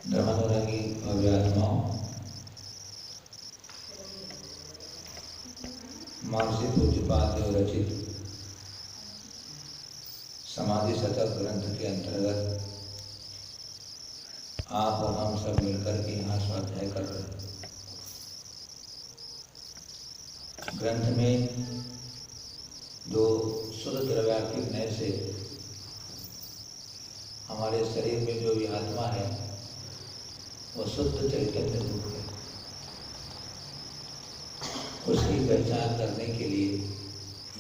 धर्मानुरागी भव्य आत्माओं, महर्षि पूज्यपाद रचित समाधि शतक ग्रंथ के अंतर्गत आप और हम सब मिलकर के यहाँ स्वाध्याय कर रहे हैं। ग्रंथ में जो शुद्ध द्रव्यात्मिक नय से हमारे शरीर में जो भी आत्मा है वो शुद्ध चैतन्य रूप है, उसकी पहचान करने के लिए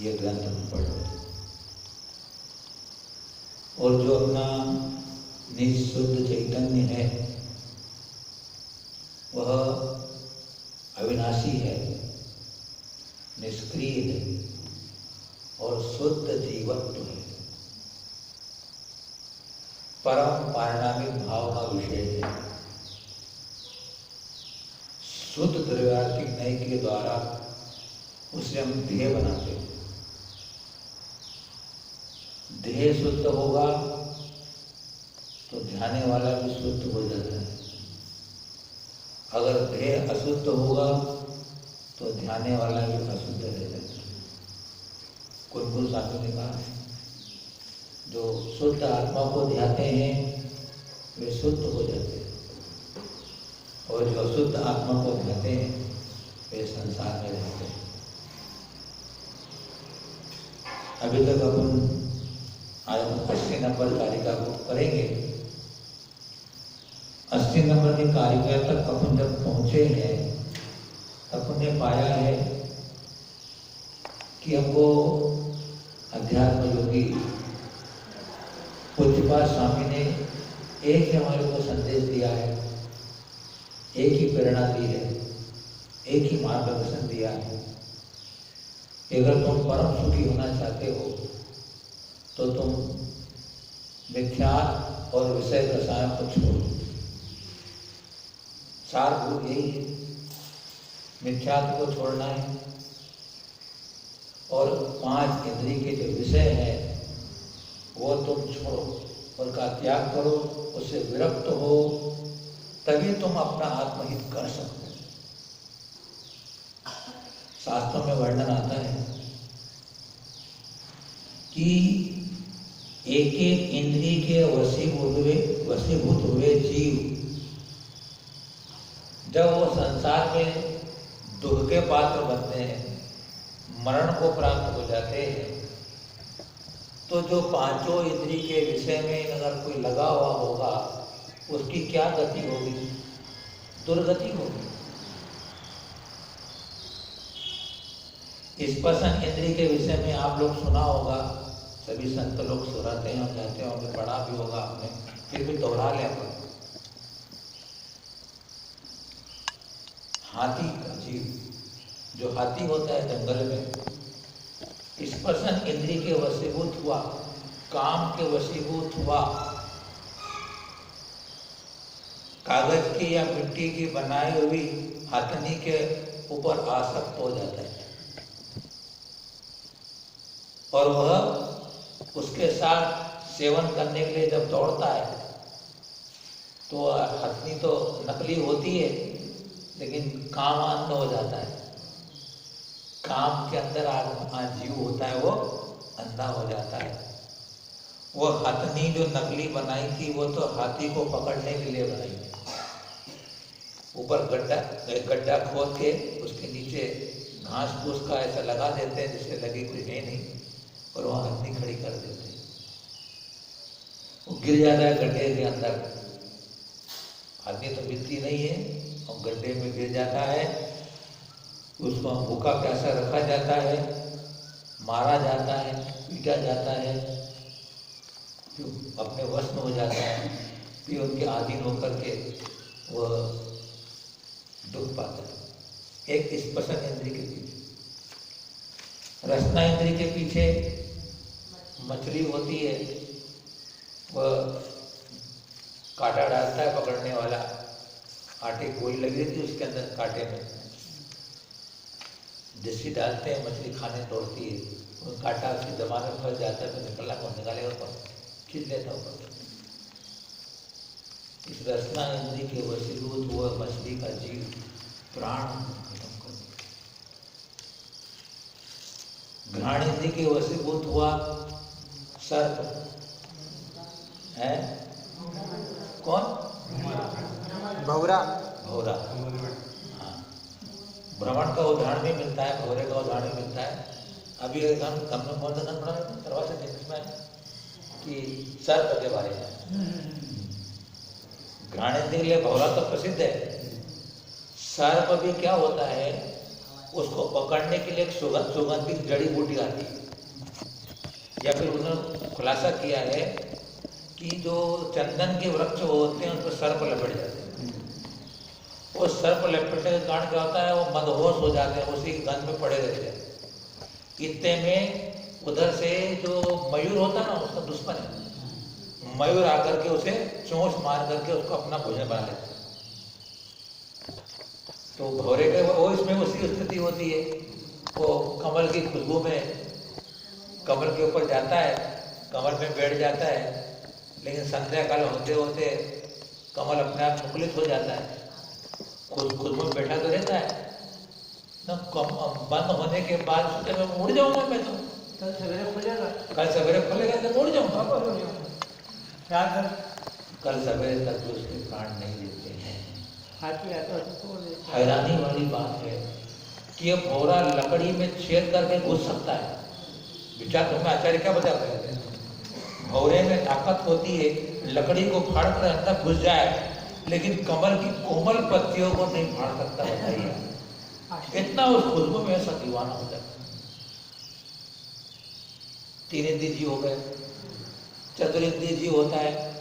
ये ग्रंथ हम पढ़ रहे हैं। और जो अपना निज शुद्ध चैतन्य है वह अविनाशी है, निष्क्रिय है और शुद्ध जीवत्व है, परम पारिणामिक भाव का विषय है। शुद्ध द्रव्यात्मिक नय के द्वारा उसे हम ध्येय बनाते हैं। ध्येय शुद्ध होगा तो ध्याने वाला भी शुद्ध हो जाता है। अगर ध्येय अशुद्ध होगा तो ध्याने वाला भी अशुद्ध रह जाता है। कुछ साधु ने कहा जो शुद्ध आत्मा को ध्याते हैं वे शुद्ध हो जाते हैं, और जो अशुद्ध आत्मा को ध्याते हैं वे संसार में रहते हैं। अभी तक अपन 80 नंबर कारिका को करेंगे। 80 नंबर की कारिका तक अपन जब पहुंचे हैं अपन ने पाया है कि हमको अध्यात्म योगी पूज्यपाद स्वामी ने एक ही हमारे को संदेश दिया है, एक ही प्रेरणा दी है, एक ही मार्गदर्शन दिया है कि अगर तुम परम सुखी होना चाहते हो तो तुम मिथ्या और विषय रसायन को छोड़ो। सार भूल यही है, मिथ्यात्व को छोड़ना है और 5 इंद्रिय के जो विषय है वो तुम छोड़ो, उनका त्याग करो, उससे विरक्त हो, तभी तुम अपना आत्महित कर सकते हो। शास्त्रों में वर्णन आता है कि एक एक इंद्रिय के वशीभूत हुए जीव जब वो संसार में दुख के पात्र बनते हैं, मरण को प्राप्त हो जाते हैं, तो जो 5 इंद्रिय के विषय में अगर कोई लगा हुआ होगा उसकी क्या गति होगी? दुर्गति होगी। स्पर्शन इंद्रिय के विषय में आप लोग सुना होगा, सभी संत लोग सुनाते हैं, हम कहते होंगे, पढ़ा भी होगा आपने, फिर भी दोहरा ले अपन। हाथी का जीव, जो हाथी होता है जंगल में, स्पर्शन इंद्रिय के वशीभूत हुआ, काम के वशीभूत हुआ, कागज की या मिट्टी की बनाई हुई हथनी के ऊपर आसक्त हो जाता है और वह उसके साथ सेवन करने के लिए जब दौड़ता है तो हथनी तो नकली होती है लेकिन काम अंध हो जाता है। काम के अंदर जीव होता है वो अंधा हो जाता है। वो हथनी जो नकली बनाई थी वो तो हाथी को पकड़ने के लिए बनाई थी। ऊपर गड्ढा खोद के उसके नीचे घास फूस का ऐसा लगा देते हैं जिससे लगे कोई है नहीं, और वहाँ हथनी खड़ी कर देते हैं। वो गिर जाता है गड्ढे के अंदर, हथनी तो मिलती नहीं है और गड्ढे में गिर जाता है। उसको भूखा प्यासा रखा जाता है, मारा जाता है, पीटा जाता है, फिर अपने वश में हो जाता है, फिर उनके अधीन होकर के वह दुख पाता है। एक स्पर्शन इंद्रिय के पीछे, रसना इंद्रिय के पीछे मछली होती है, वह कांटा डालता है पकड़ने वाला, आटे गोली लगी रहती है उसके अंदर कांटे में जैसी डालते हैं, मछली खाने दौड़ती है, वो कांटा उसकी जबान में फंस जाता है, तो निकालेगा कौन? खींच लेता ऊपर। इस रसना इंद्री के वशीभूत हुआ मछली का जीव प्राण खत्म कर दिया। घ्राण इंद्री के वशीभूत हुआ सर्प है कौन? भौरा। भौरा। हाँ, भ्रमण का उदाहरण भी मिलता है, भौरे का उदाहरण भी मिलता है। अभी हमने कौन सा गण पढ़ा करवा सकते इसमें कि सर्प के बारे में। घ्राणेन्द्रिय के लिए भौरा तो प्रसिद्ध है। सर्प भी क्या होता है, उसको पकड़ने के लिए एक सुगंधित जड़ी बूटी आती है, या फिर उन्होंने खुलासा किया है कि जो चंदन के वृक्ष होते हैं उन पर सर्प लपेट जाते हैं। वो सर्प लपेटने के कारण क्या होता है, वो मदहोश हो जाते हैं, उसी गंध में पड़े रहते हैं। इतने में उधर से जो मयूर होता है ना, उसका दुश्मन है, मयूर आकर के उसे चोंच मार करके उसको अपना भोजन बना लेते हैं। तो भौरे के वो इसमें उसी स्थिति होती है। वो कमल की खुशबू में कमल के ऊपर जाता है, कमल में बैठ जाता है, लेकिन संध्या काल होते होते कमल अपने आप मुकुलित हो जाता है। खुशबू में बैठा तो रहता है ना, बंद होने के बाद सोचे मैं उड़ जाऊंगा, मैं तो कल सवेरे खुलेगा, कल सवेरे खुलेगा तो उड़ जाऊंगा। क्या कर कल सवेरे तक तो उसके प्राण नहीं देते हैं। हाथी आता है तो तोड़ देता है। हैरानी वाली बात है कि ये भौरा लकड़ी में छेद करके घुस सकता है। विचार तुम्हें आचार्य क्या बता रहे थे, भौरे में ताकत होती है लकड़ी को फाड़ कर अंदर घुस जाए, लेकिन कमल की कोमल पत्तियों को नहीं फाड़ सकता। बताइए, इतना उस खुशबू में ऐसा दीवाना हो जाता है। तीन इंद्रिय जीव हो गए, चतुर्ंद्रिय जीव होता है।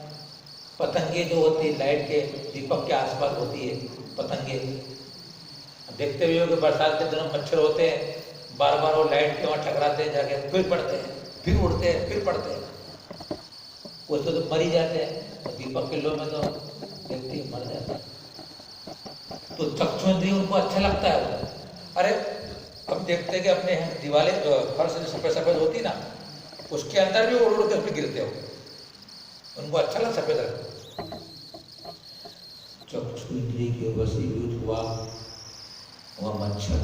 पतंगे जो होती है लाइट के दीपक के आसपास होती है, पतंगे देखते हुए कि बरसात के दिनों मच्छर होते हैं, बार बार वो लाइट के वहाँ टकराते हैं, जाके फिर पड़ते हैं, फिर उड़ते हैं, फिर पड़ते हैं, उससे तो मर ही जाते हैं। और दीपक के लो में तो देखते ही मर जाते हैं। तो चक्षुंद्रिय उनको अच्छा लगता है। अरे अब देखते हैं कि अपने दीवारें फर्श जो सफेद सफेद होती ना, उसके अंदर भी उड़ उड़ के उसमें गिरते हो, उनको अच्छा लगता सफेद रंग। चक्षु इंद्रिय के वशीभूत हुआ वह मच्छर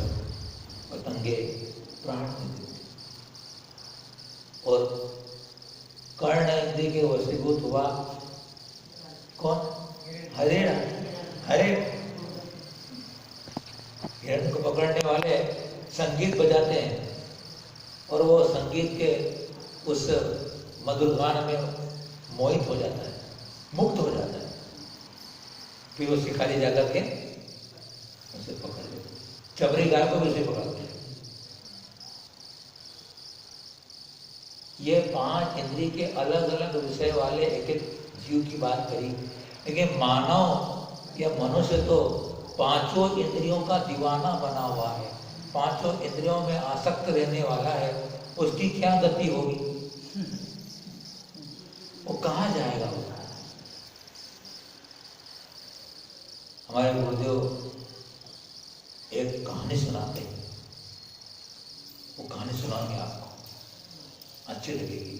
पतंगे प्राण देते, और कर्ण इंद्रिय के वशीभूत हुआ कौन? हरिण। हरिण हिरण को पकड़ने वाले संगीत बजाते हैं, और वो संगीत के उस मधुर गान में मोहित हो जाता है, मुक्त हो जाता है। फिर वो शिकारी जाकर के उसे पकड़ लेते, चबरी गाय को भी उसे पकड़ते हैं। ये 5 इंद्रिय के अलग अलग विषय वाले एक एक जीव की बात करी, लेकिन मानव या मनुष्य तो 5 इंद्रियों का दीवाना बना हुआ है, 5 इंद्रियों में आसक्त रहने वाला है। उसकी क्या गति होगी, वो कहाँ जाएगा? वो हमारे गुरुदेव एक कहानी सुनाते हैं, वो कहानी सुनाएंगे आपको, अच्छी लगेगी।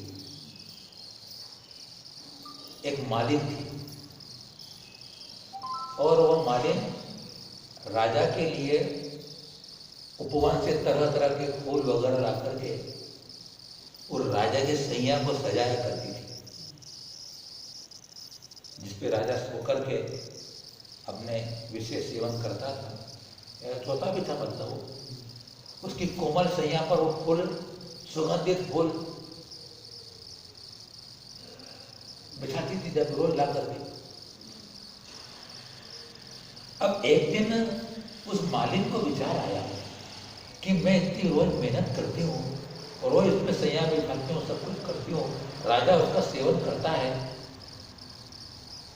एक मालिन थी, और वो मालिन राजा के लिए उपवन से तरह तरह के फूल वगैरह ला करके और राजा के सैया को सजाया करती थी, जिसपे राजा सो करके अपने विशेष सेवन करता था। छोटा भी था, मतलब वो उसकी कोमल सैया पर वो फूल, सुगंधित फूल बिछाती थी जब रोज ला करके। अब एक दिन उस मालिक को विचार आया कि मैं इतनी रोज मेहनत करती हूँ, रोज इसमें सैया बिछाती हूँ, सब कुछ करती हूँ, राजा उसका सेवन करता है,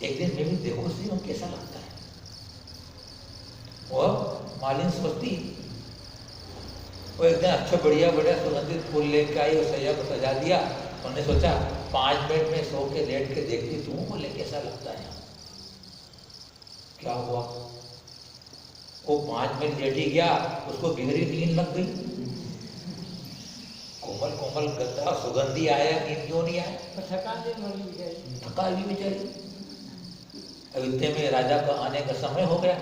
एक दिन मैं भी देखो सेवन कैसा लगता है। और मालिन सोचती, वो एक दिन अच्छा बढ़िया बढ़िया सुगंधित फूल लेके आई और सैया को सजा दिया। उन्होंने सोचा 5 मिनट में सो के लेट के देखती तू, बोले कैसा लगता है। क्या हुआ, वो 5 मिनट लेट ही गया, उसको गहरी नींद लग गई। कोमल कोमल गद्दा सुगंधी आया, नींद क्यों नहीं आया? थकान नहीं होगी बेचारी, थका भी बेचारी। अब इतने में राजा का आने का समय हो गया।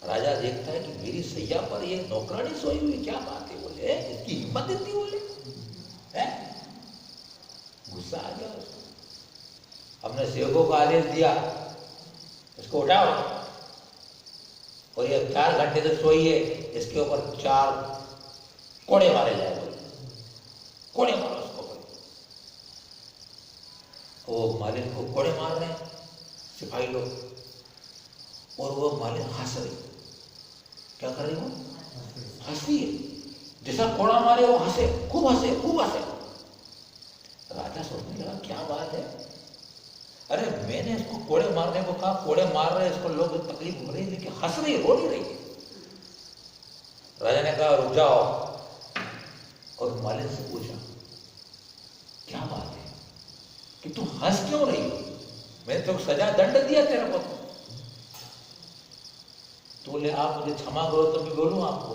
राजा देखता है कि मेरी सैया पर ये नौकरानी सोई हुई, क्या बात है? बोले इसकी हिम्मत इतनी, बोले है? गुस्सा आ गया उसको। हमने सेवकों को आदेश दिया इसको उठाओ और ये 4 घंटे तक सोई है, इसके ऊपर 4 कोड़े मारे जाए। बोले कोड़े मारो उसको। बोले वो मालिन को कोड़े मार रहे हैं सिपाही लोग, और वो मालिन हंस रही। क्या कर रही? वो हंसती है, जैसा कोड़ा मारे वो हंसे, खूब हंसे, खूब हंसे। राजा सोचने लगा क्या बात है, अरे मैंने इसको कोड़े मारने को कहा, कोड़े मार रहे इसको, लोग तकलीफ हो रही है, लेकिन हंस रही, रो नहीं रही है। राजा ने कहा रुक जाओ, और मालिन से पूछा क्या बात है कि तू हंस क्यों रही हो? मैंने तो सजा दंड दिया तेरे को। तो बोले आप मुझे क्षमा करो तो मैं बोलूं आपको,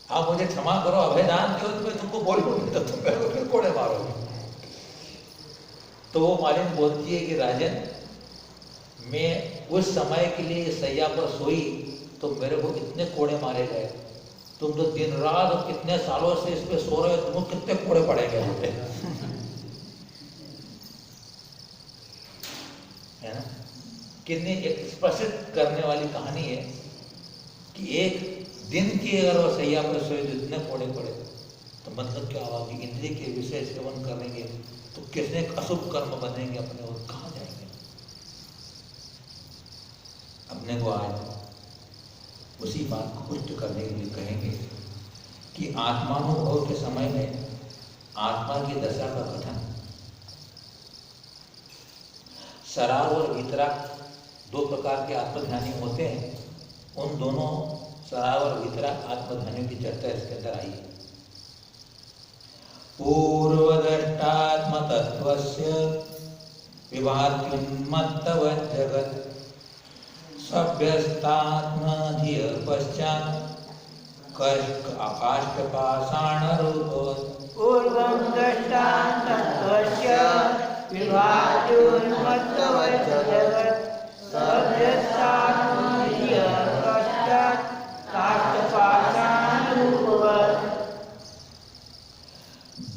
आप मुझे क्षमा करो, अभयदान दो तो मैं तुमको बोलूंगी, तो तुम मेरे को फिर कोड़े मारोगे। तो वो मालिन बोलती है कि राजन, मैं उस समय के लिए सैया पर सोई तो मेरे को इतने कोड़े मारे गए, तुम तो दिन रात और कितने सालों से इस पे सो रहे हो, तुमको कितने कोड़े पड़ेंगे होते है ना? कितनी एक्सप्रेसिव करने वाली कहानी है कि एक दिन की अगर वो सैया पर सोए तो इतने कोड़े पड़े, तो मतलब क्या हुआ कि इंद्रिय के विषय सेवन करेंगे तो कितने अशुभ कर्म बनेंगे अपने, और कहाँ जाएंगे? अपने को आज उसी बात को पुष्ट करने के लिए कहेंगे कि आत्मानुभव के समय में आत्मा की दशा का कथन, सराग और वितराग 2 प्रकार के आत्मध्यानी होते हैं। उन दोनों सराग और वितराग आत्मध्यानियों की चर्चा इसके अंदर आई है। पूर्वदृष्टात्म तत्वस्य विभात्युन्मत्तवत् जगत् सभ्यस्तात्मधिय पश्चात् काष्ठपाषाणरूपवत्। पूर्वं दृष्टान्तस्य विभात्युन्मत्तवत् जगत् सभ्यस्तात्मधिय पश्चात् काष्ठपाषाणरूपवत्।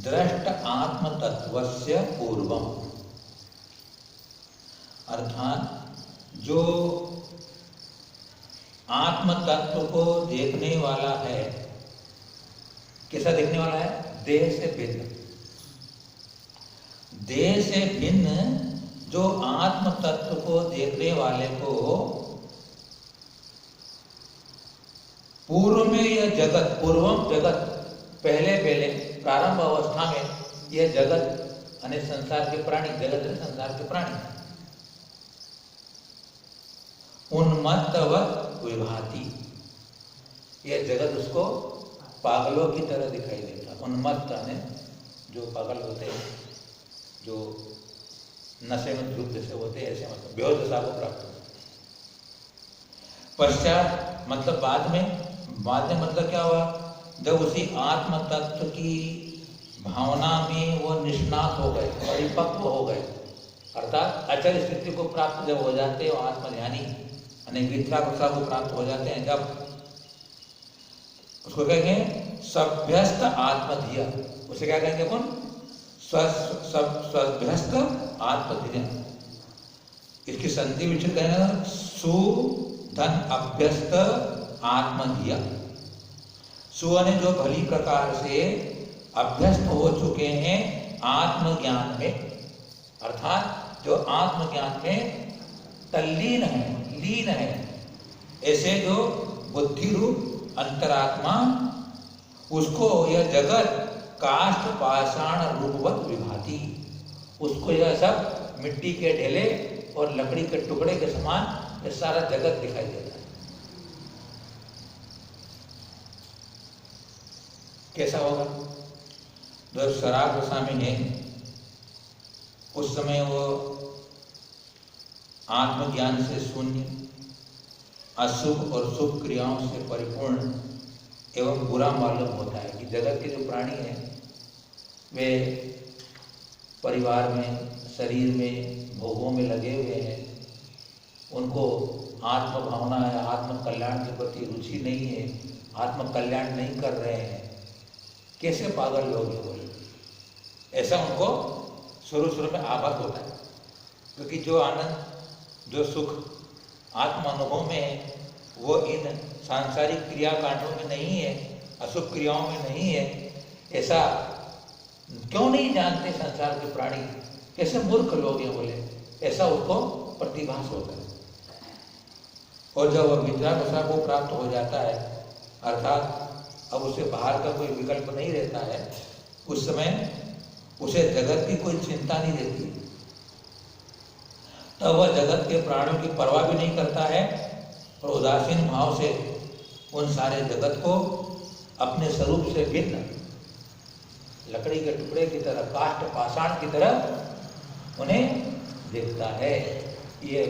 दृष्ट आत्म तत्वस्य पूर्वम, अर्थात जो आत्म तत्व को देखने वाला है, कैसा देखने वाला है? देह से भिन्न। देह से भिन्न जो आत्म तत्व को देखने वाले को पूर्व में यह जगत, पूर्वम जगत, पहले पहले प्रारंभ अवस्था में यह जगत यानी संसार के प्राणी, जगत है संसार के प्राणी, उन्मत्तवत् विभाति, यह जगत उसको पागलों की तरह दिखाई देता। उन्मत्त यानी जो पागल होते हैं, जो नशे में धूप जैसे होते हैं, ऐसे मतलब बेहोश दशा को प्राप्त होता। पश्चात मतलब बाद में मतलब क्या हुआ? जब उसी आत्म तत्व की भावना में वो निष्णात हो गए, परिपक्व हो गए, अर्थात अचल स्थिति को प्राप्त जब हो जाते हैं, आत्मज्ञानी यानी वितरागता को प्राप्त हो जाते हैं, जब उसको कहेंगे सभ्यस्त आत्मधिय। उसे क्या कहेंगे अपन? सभ्यस्त आत्मधिय। इसकी संधि विच्छेद कहेंगे सु धन अभ्यस्त आत्मधिय। सु ने जो भली प्रकार से अभ्यस्त हो चुके हैं आत्मज्ञान में, अर्थात जो आत्मज्ञान में तल्लीन है, लीन है, ऐसे जो बुद्धि रूप अंतरात्मा, उसको यह जगत काष्ठ पाषाण रूपवत विभाति, उसको यह सब मिट्टी के ढेले और लकड़ी के टुकड़े के समान यह सारा जगत दिखाई देता है। कैसा होगा? जब शराब दशा में है उस समय वो आत्मज्ञान से शून्य, अशुभ और शुभ क्रियाओं से परिपूर्ण एवं बुरा मालूम होता है कि जगत के जो प्राणी हैं वे परिवार में, शरीर में, भोगों में लगे हुए हैं, उनको आत्म भावना या आत्म कल्याण के प्रति रुचि नहीं है, आत्म कल्याण नहीं कर रहे हैं, कैसे पागल लोग हैं बोले, ऐसा उनको शुरू में आभास होता है। क्योंकि जो आनंद, जो सुख आत्म अनुभव में है वो इन सांसारिक क्रियाकांडों में नहीं है, अशुभ क्रियाओं में नहीं है। ऐसा क्यों नहीं जानते संसार के प्राणी, कैसे मूर्ख लोग हैं बोले, ऐसा उसको प्रतिभास होता है। और जब वह विद्या दशा को प्राप्त हो जाता है, अर्थात अब उसे बाहर का कोई विकल्प नहीं रहता है, उस समय उसे जगत की कोई चिंता नहीं रहती, तब वह जगत के प्राणियों की परवाह भी नहीं करता है और उदासीन भाव से उन सारे जगत को अपने स्वरूप से भिन्न लकड़ी के टुकड़े की तरह, काष्ठ पाषाण की तरह उन्हें देखता है। ये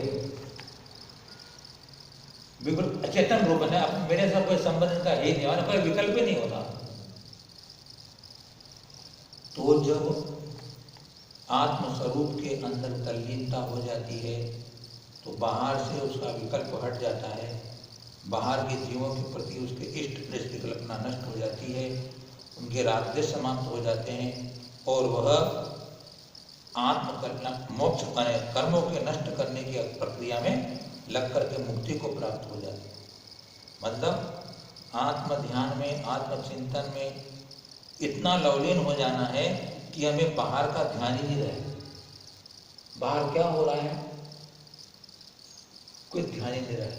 बिल्कुल अचेतन रूप है, अब मेरे साथ कोई संबंध इनका ही नहीं, कोई विकल्प ही नहीं होता। तो जब आत्म स्वरूप के अंदर तल्लीनता हो जाती है तो बाहर से उसका विकल्प हट जाता है, बाहर के जीवों के प्रति उसके इष्ट दृष्टि कल्पना नष्ट हो जाती है, उनके रागद्वेष समाप्त हो जाते हैं और वह आत्म कल्याण मोक्ष माने कर्मों के नष्ट करने की प्रक्रिया में लग करके मुक्ति को प्राप्त हो जाती है। मतलब आत्म ध्यान में, आत्म चिंतन में इतना लवलीन हो जाना है कि हमें बाहर का ध्यान ही नहीं रहे, बाहर क्या हो रहा है कोई ध्यान ही नहीं रहे,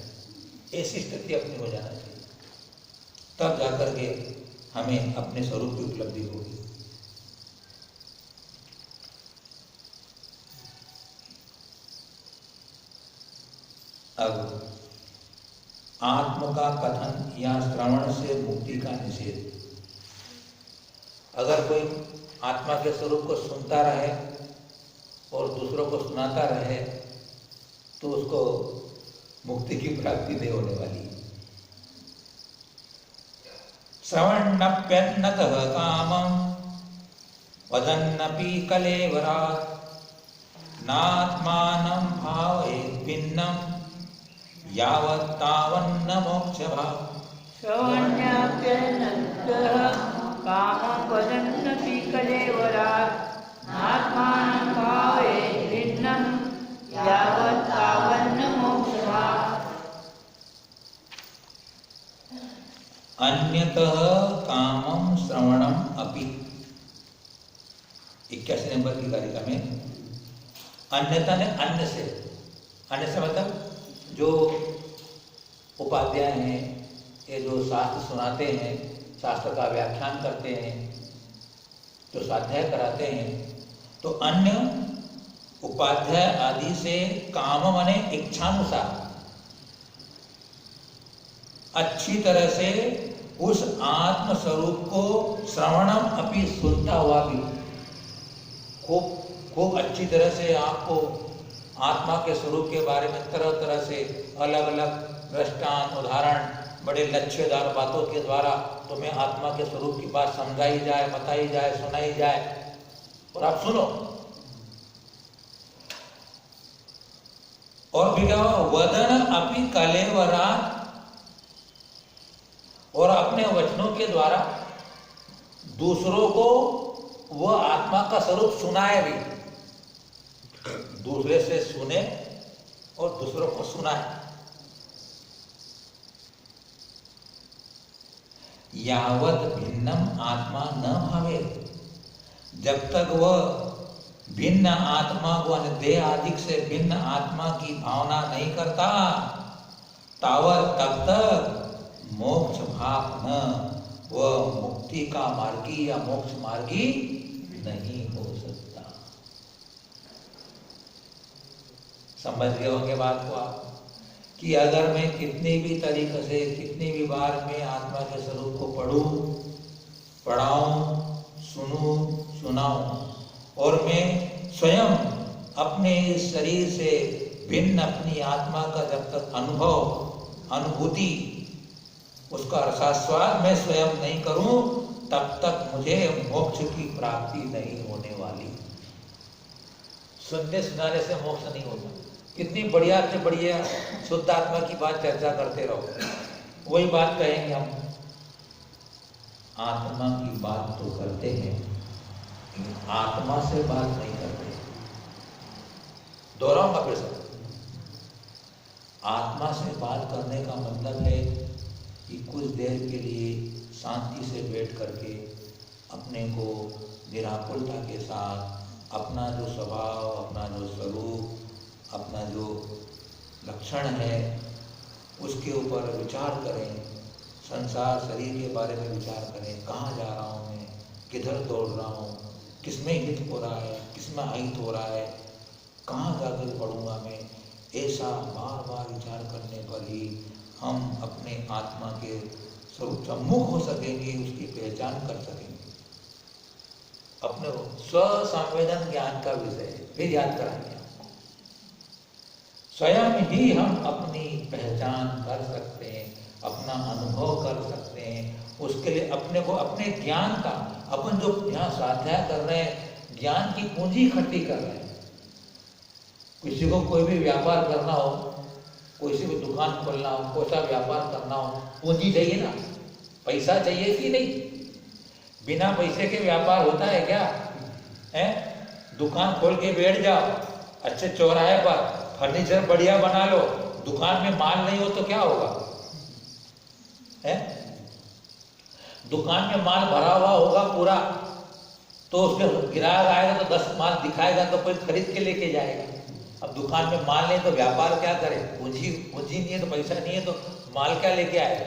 ऐसी स्थिति अपनी हो जाना चाहिए, तब जाकर के हमें अपने स्वरूप की उपलब्धि होगी। अब आत्म का कथन या श्रवण से मुक्ति का निषेध। अगर कोई आत्मा के स्वरूप को सुनता रहे और दूसरों को सुनाता रहे तो उसको मुक्ति की प्राप्ति नहीं होने वाली। श्रवन्नप्यन्नतः कामं वदन्नपि कलेवरात् नात्मानं भावयेत् भिन्नं यावत् तावन्न मोक्षभाव। श्रवण्याप्यन्नतः कामं वदन्नपि कलेवरात् नात्मानं भावयेत् भिन्नं यावत् तावन्न मोक्षभाव। अन्यतः कामं श्रवणम अपि। 81 नंबर की कारिका में अन्यता ने अन्य से मतलब जो उपाध्याय हैं, ये जो शास्त्र सुनाते हैं, शास्त्र का व्याख्यान करते हैं, जो स्वाध्याय कराते हैं, तो अन्य उपाध्याय आदि से काम माने इच्छानुसार अच्छी तरह से उस आत्म स्वरूप को श्रवणम अपि सुनता हुआ भी खूब अच्छी तरह से आपको आत्मा के स्वरूप के बारे में तरह तरह से अलग अलग दृष्टांत, उदाहरण, बड़े लक्ष्यदार बातों के द्वारा तुम्हें आत्मा के स्वरूप की बात समझाई जाए, बताई जाए, सुनाई जाए और आप सुनो। और भी क्या हुआ, वदन अपि कलेवरात्, और अपने वचनों के द्वारा दूसरों को वह आत्मा का स्वरूप सुनाए भी, दूसरे से सुने और दूसरों को सुनाए। यावत भिन्नम आत्मा न भावे, जब तक वह भिन्न आत्मा को देह आदि से भिन्न आत्मा की भावना नहीं करता, तावत तब तक मोक्ष भाव न, वह मुक्ति का मार्गी या मोक्ष मार्गी नहीं हो सकता। समझ गए होंगे बात को आप, कि अगर मैं कितनी भी तरीके से, कितनी भी बार मैं आत्मा के स्वरूप को पढ़ूं, पढ़ाऊं, सुनूं, सुनाऊं, और मैं स्वयं अपने इस शरीर से भिन्न अपनी आत्मा का जब तक अनुभूति उसका रसास्वाद मैं स्वयं नहीं करूं, तब तक मुझे मोक्ष की प्राप्ति नहीं होने वाली। सुनने सुनाने से मोक्ष नहीं होता। कितनी बढ़िया से बढ़िया शुद्ध आत्मा की बात चर्चा करते रहो, वही बात कहेंगे हम। आत्मा की बात तो करते हैं, लेकिन आत्मा से बात नहीं करते। दोहराऊंगा फिर से, आत्मा से बात करने का मतलब है कि कुछ देर के लिए शांति से बैठ करके अपने को निराकुलता के साथ अपना जो स्वभाव, अपना जो स्वरूप, अपना जो लक्षण है उसके ऊपर विचार करें। संसार शरीर के बारे में विचार करें, कहाँ जा रहा हूँ मैं, किधर दौड़ रहा हूँ, किसमें हित हो रहा है, किसमें अहित हो रहा है, कहाँ जाकर पढ़ूंगा मैं। ऐसा बार बार विचार करने पर ही हम अपने आत्मा के स्वरूप सम्मुख हो सकेंगे, उसकी पहचान कर सकेंगे। अपने स्व संवेदन ज्ञान का विषय है, फिर याद कराएंगे आपको। स्वयं ही हम अपनी पहचान कर सकते हैं, अपना अनुभव कर सकते हैं। उसके लिए अपने को, अपने ज्ञान का, अपन जो यहाँ स्वाध्याय कर रहे हैं, ज्ञान की पूंजी इकट्ठी कर रहे हैं। किसी को कोई भी व्यापार करना हो, किसी को दुकान खोलना हो, कोई सा व्यापार करना हो, पूंजी चाहिए ना, पैसा चाहिए कि नहीं। बिना पैसे के व्यापार होता है क्या? है दुकान खोल के बैठ जाओ, अच्छे चौराहे पर फर्नीचर बढ़िया बना लो, दुकान में माल नहीं हो तो क्या होगा? है दुकान में माल भरा हुआ होगा पूरा, तो उसके ग्राहक आएगा तो 10 माल दिखाएगा तो कोई खरीद के लेके जाएगा। अब दुकान में माल नहीं तो व्यापार क्या करे? पूंजी नहीं है तो पैसा नहीं है तो माल क्या लेके आएगा?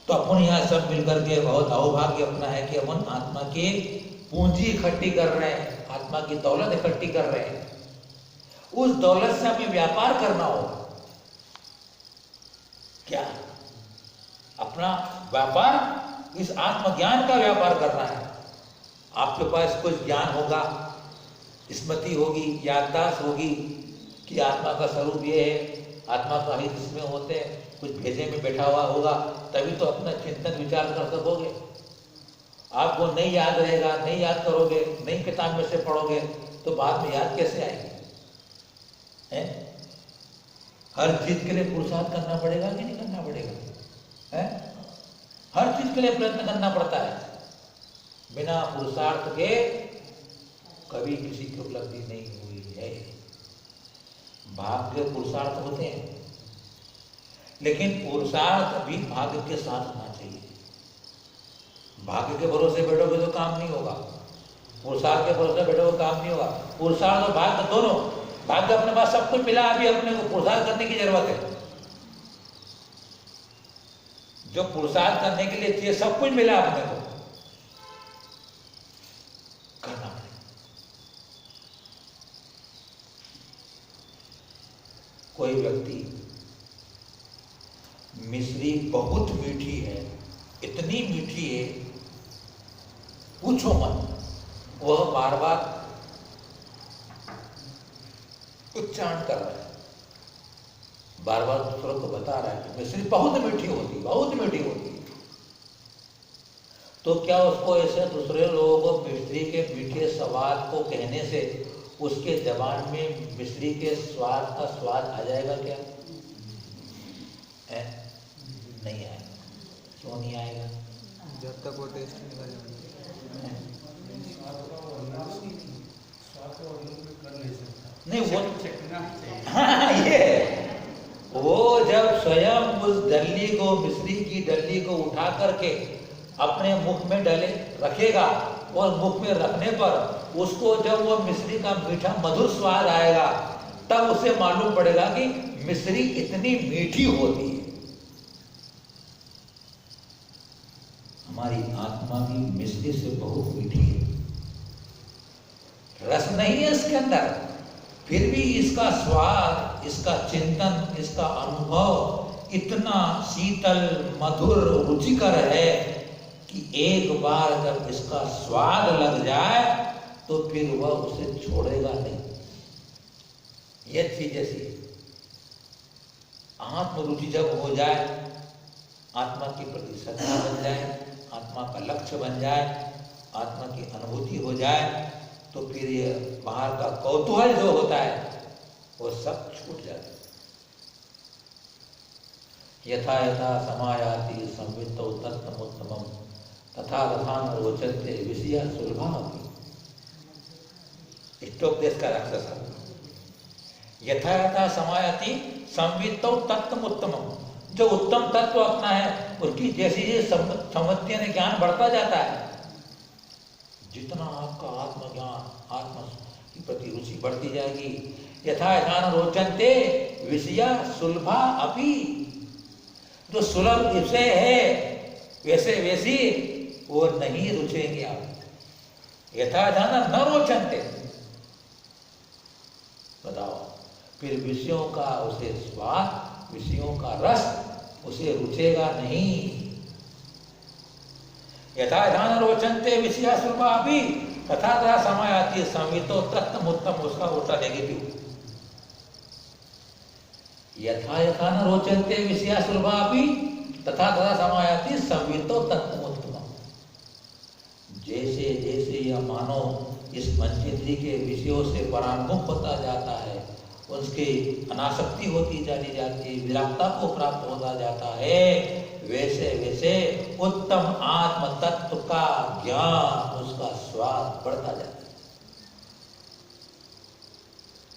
तो अपन यहाँ सब मिलकर के बहुत अहोभाग्य अपना है कि अपन आत्मा की पूंजी इकट्ठी कर रहे हैं, आत्मा की दौलत इकट्ठी कर रहे हैं। उस दौलत से हमें व्यापार करना होगा। क्या? अपना व्यापार, इस आत्मज्ञान का व्यापार करना है। आपके पास कुछ ज्ञान होगा, स्मृति होगी, याददाश्त होगी कि आत्मा का स्वरूप ये है, आत्मा का हित इसमें होते हैं, कुछ भेजे में बैठा हुआ होगा, तभी तो अपना चिंतन विचार कर सकोगे। आपको नहीं याद रहेगा, नहीं याद करोगे, नहीं किताब में से पढ़ोगे तो बाद में याद कैसे आएगी? है हर चीज के लिए पुरुषार्थ करना पड़ेगा कि नहीं करना पड़ेगा? है हर चीज के लिए प्रयत्न करना पड़ता है। बिना पुरुषार्थ के कभी किसी की उपलब्धि नहीं हुई है। भाग्य पुरुषार्थ होते हैं, लेकिन पुरुषार्थ भी भाग्य के साथ होना चाहिए। भाग्य के भरोसे बैठोगे तो काम नहीं होगा, पुरुषार्थ के भरोसे बैठोगे काम नहीं होगा। पुरुषार्थ और भाग्य दोनों, भाग्य अपने पास सब कुछ मिला, अभी अपने को पुरुषार्थ करने की जरूरत है। जो पुरुषार्थ करने के लिए चाहिए सब कुछ मिला, अपने को करना पड़ेगा। कोई व्यक्ति मिश्री बहुत मीठी है, इतनी मीठी है पूछो मत, वह बार बार उच्चारण कर रहा है, बार बार दूसरों को बता रहा है कि मिश्री बहुत मीठी होती, बहुत मीठी होती। तो क्या उसको ऐसे दूसरे लोगों को मिश्री के मीठे स्वाद को कहने से उसके जबान में मिश्री के स्वाद का स्वाद आ जाएगा क्या? है? नहीं आएगा। क्यों नहीं आएगा? जब तक वो टेस्ट नहीं करेंगे। नहीं वो हाँ ये वो जब स्वयं उस डल्ली को, मिश्री की डल्ली को उठा करके अपने मुख में डले रखेगा और मुख में रखने पर उसको जब वो मिश्री का मीठा मधुर स्वाद आएगा, तब उसे मालूम पड़ेगा कि मिश्री इतनी मीठी होती है। हमारी आत्मा भी मिश्री से बहुत मीठी है, रस नहीं है इसके अंदर, फिर भी इसका स्वाद, इसका चिंतन, इसका अनुभव इतना शीतल, मधुर, रुचिकर है कि एक बार जब इसका स्वाद लग जाए तो फिर वह उसे छोड़ेगा नहीं। यह चीज ऐसी आत्मरुचि जब हो जाए आत्मा के प्रति श्रद्धा बन जाए, आत्मा का लक्ष्य बन जाए, आत्मा की अनुभूति हो जाए, तो फिर ये बाहर का कौतूहल जो होता है वो सब छूट जाता है। यथा यथा समायाति संवित्तो तत्तमोत्तमम् तथा तथा न रोचन्ते विषया सुलभामपि। इष्टोपदेश का राक्षस यथा यथा समायाति संवित्तो तत्तमोत्तमम्। जो उत्तम तत्व अपना है उसकी जैसे ही संवत्ति ने ज्ञान बढ़ता जाता है, जितना आपका आत्मज्ञान, आत्मा की प्रति रुचि बढ़ती जाएगी। यथा यथा न रोचन्ते विषया सुलभा अपि। जो सुलभ विषय है वैसे वैसी वो नहीं रुचेंगे आप। यथा यथा न रोचन्ते, बताओ फिर विषयों का उसे स्वाद, विषयों का रस उसे रुचेगा नहीं। यथा यथा न रोचन्ते विषया सुलभा अपि तथा तथा समायाति संवितो तत्तमोत्तम। उसका उल्टा नेगेटिव। यथा यथा न रोचन्ते विषया सुलभा अपि तथा तथा समायाति संवितो तत्तमोत्तम। जैसे जैसे यह मानव इस पंचेंद्रिय के विषयों से परांगमुख होता जाता है, उसकी अनासक्ति होती चली जाती है, विरागता को प्राप्त होता जाता है, वैसे वैसे उत्तम आत्म तत्व का ज्ञान, उसका स्वाद बढ़ता जाता है।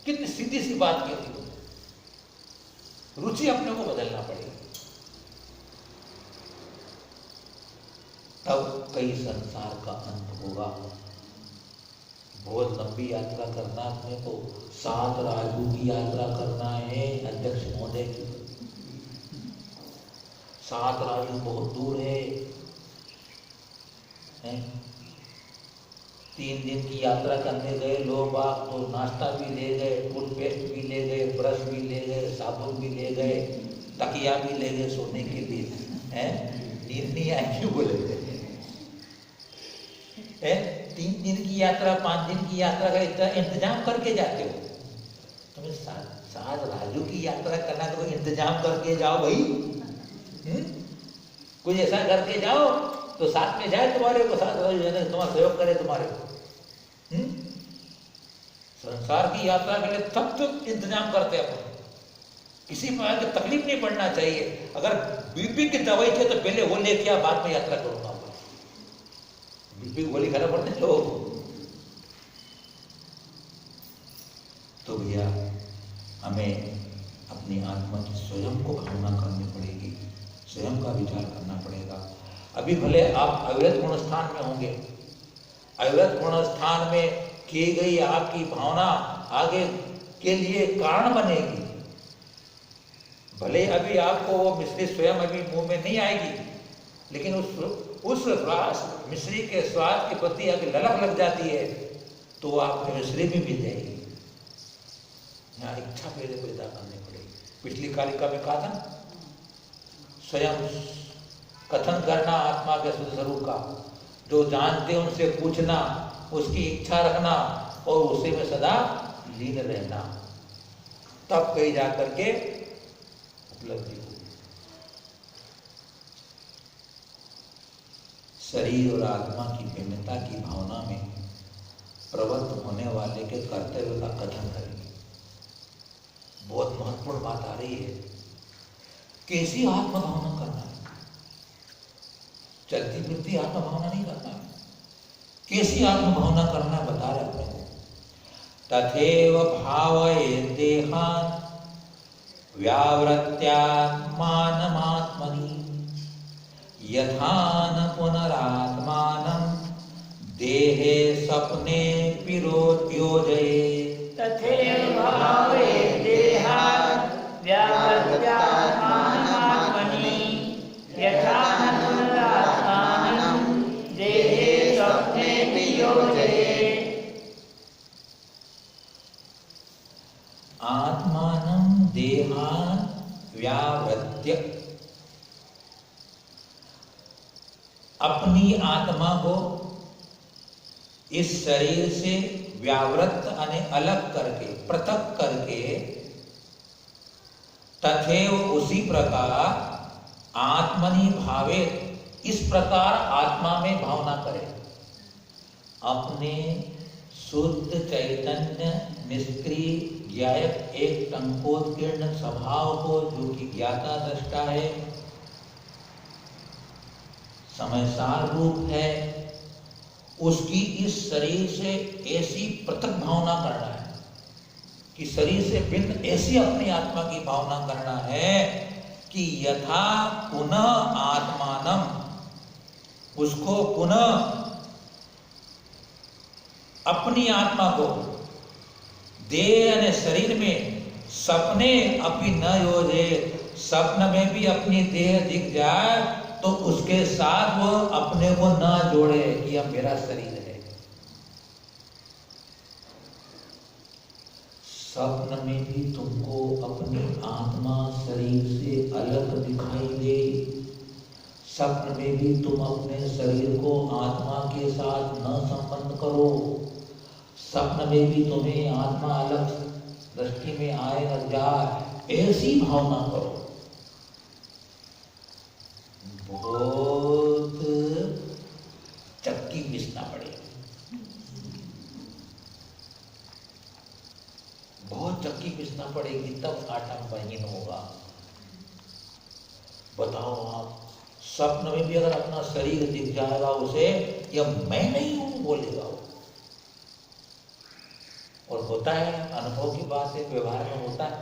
कितनी सीधी सी बात कहती हो। रुचि अपने को बदलना पड़ेगी, तब कई संसार का अंत होगा। बहुत लंबी यात्रा करना, अपने को 7 राजू की यात्रा करना है अध्यक्ष महोदय की। 7 राजू बहुत दूर है? 3 दिन की यात्रा करने गए लोग बाग तो नाश्ता भी ले गए, टूथपेस्ट भी ले गए, ब्रश भी ले गए, साबुन भी ले गए, तकिया भी ले गए सोने के लिए। नींद नहीं आई क्यों बोले? 3 दिन की यात्रा, 5 दिन की यात्रा का इतना इंतजाम करके जाते हो। तुम्हें 7 राजू की यात्रा करना तो इंतजाम करके जाओ भाई। कुछ ऐसा करके जाओ तो साथ में जाए तुम्हारे को, 7 राजू जाने तुम्हारा सहयोग करे तुम्हारे को। संसार की यात्रा के लिए तब तो इंतजाम करते अपन। किसी प्रकार की तकलीफ नहीं पड़ना चाहिए। अगर बीपी की दवाई चाहिए तो पहले वो लेके आ, बाद में यात्रा करूंगा। बीपी गोली खाना पड़ते लोग। तो भैया हमें अपनी आत्मा की स्वयं को भावना करनी पड़ेगी, स्वयं का विचार करना पड़ेगा। अभी भले आप अविरत गुण स्थान में होंगे, अविरत गुण स्थान में की गई आपकी भावना आगे के लिए कारण बनेगी। भले अभी आपको वो मिश्री स्वयं अभी मुंह में नहीं आएगी, लेकिन उस मिश्री के स्वाद के प्रति अगर ललक लग जाती है तो आपको मिश्री भी मिल जाएगी। यहाँ इच्छा पहले पैदा करनी पड़ेगी। पिछली कालिका में कहा था स्वयं कथन करना आत्मा के शुद्ध स्वरूप का, जो जानते उनसे पूछना, उसकी इच्छा रखना और उसे में सदा लीन रहना, तब कहीं जाकर के उपलब्धि होगी। शरीर और आत्मा की भिन्नता की भावना में प्रवृत्त होने वाले के कर्तव्य का कथन करेंगे। बहुत महत्वपूर्ण बात आ रही है। कैसी आत्म भावना करना है? चलती फिरती आत्म भावना नहीं करना है। कैसी आत्म भावना करना है बता रहे अपने को। तथैव भावये देहान् व्यावृत्यात्मानमात्मनि यथा न पुनरात्मानं देहे स्वप्ने योजयेत्। तथैव भावये देहान् व्यावृत्यात्मानमात्मनि यथा न पुनरात्मानं देहे स्वप्ने योजयेत्। आत्मानं देहान् व्यावृत्य, अपनी आत्मा को इस शरीर से व्यावृत्त यानी अलग करके, पृथक करके, तथैव उसी प्रकार आत्मनि भावेत, इस प्रकार आत्मा में भावना करे। अपने शुद्ध चैतन्य निष्क्रिय ज्ञायक एक टंकोत्कीर्ण स्वभाव को, जो कि ज्ञाता दृष्टा है, समयसार रूप है, उसकी इस शरीर से ऐसी पृथक भावना करना है कि शरीर से भिन्न ऐसी अपनी आत्मा की भावना करना है कि यथा पुनः आत्मानम, उसको पुनः अपनी आत्मा को देह यानी शरीर में सपने अपनी न योजे, स्वप्न में भी अपनी देह दिख जाए तो उसके साथ वो अपने को ना जोड़े कि यह मेरा शरीर है। स्वप्न में भी तुमको अपनी आत्मा शरीर से अलग दिखाई दे, स्वप्न में भी तुम अपने शरीर को आत्मा के साथ न संबंध करो, स्वप्न में भी तुम्हें आत्मा अलग दृष्टि में आए न जाए, ऐसी भावना करो। बहुत चक्की पिसना पड़ेगी, बहुत चक्की पिसना पड़ेगी, तब आटा महीन होगा। बताओ आप, स्वप्न में भी अगर अपना शरीर दिख जाएगा उसे, यह मैं नहीं हूं बोलेगा वो। और होता है, अनुभव की बात है, व्यवहार में होता है।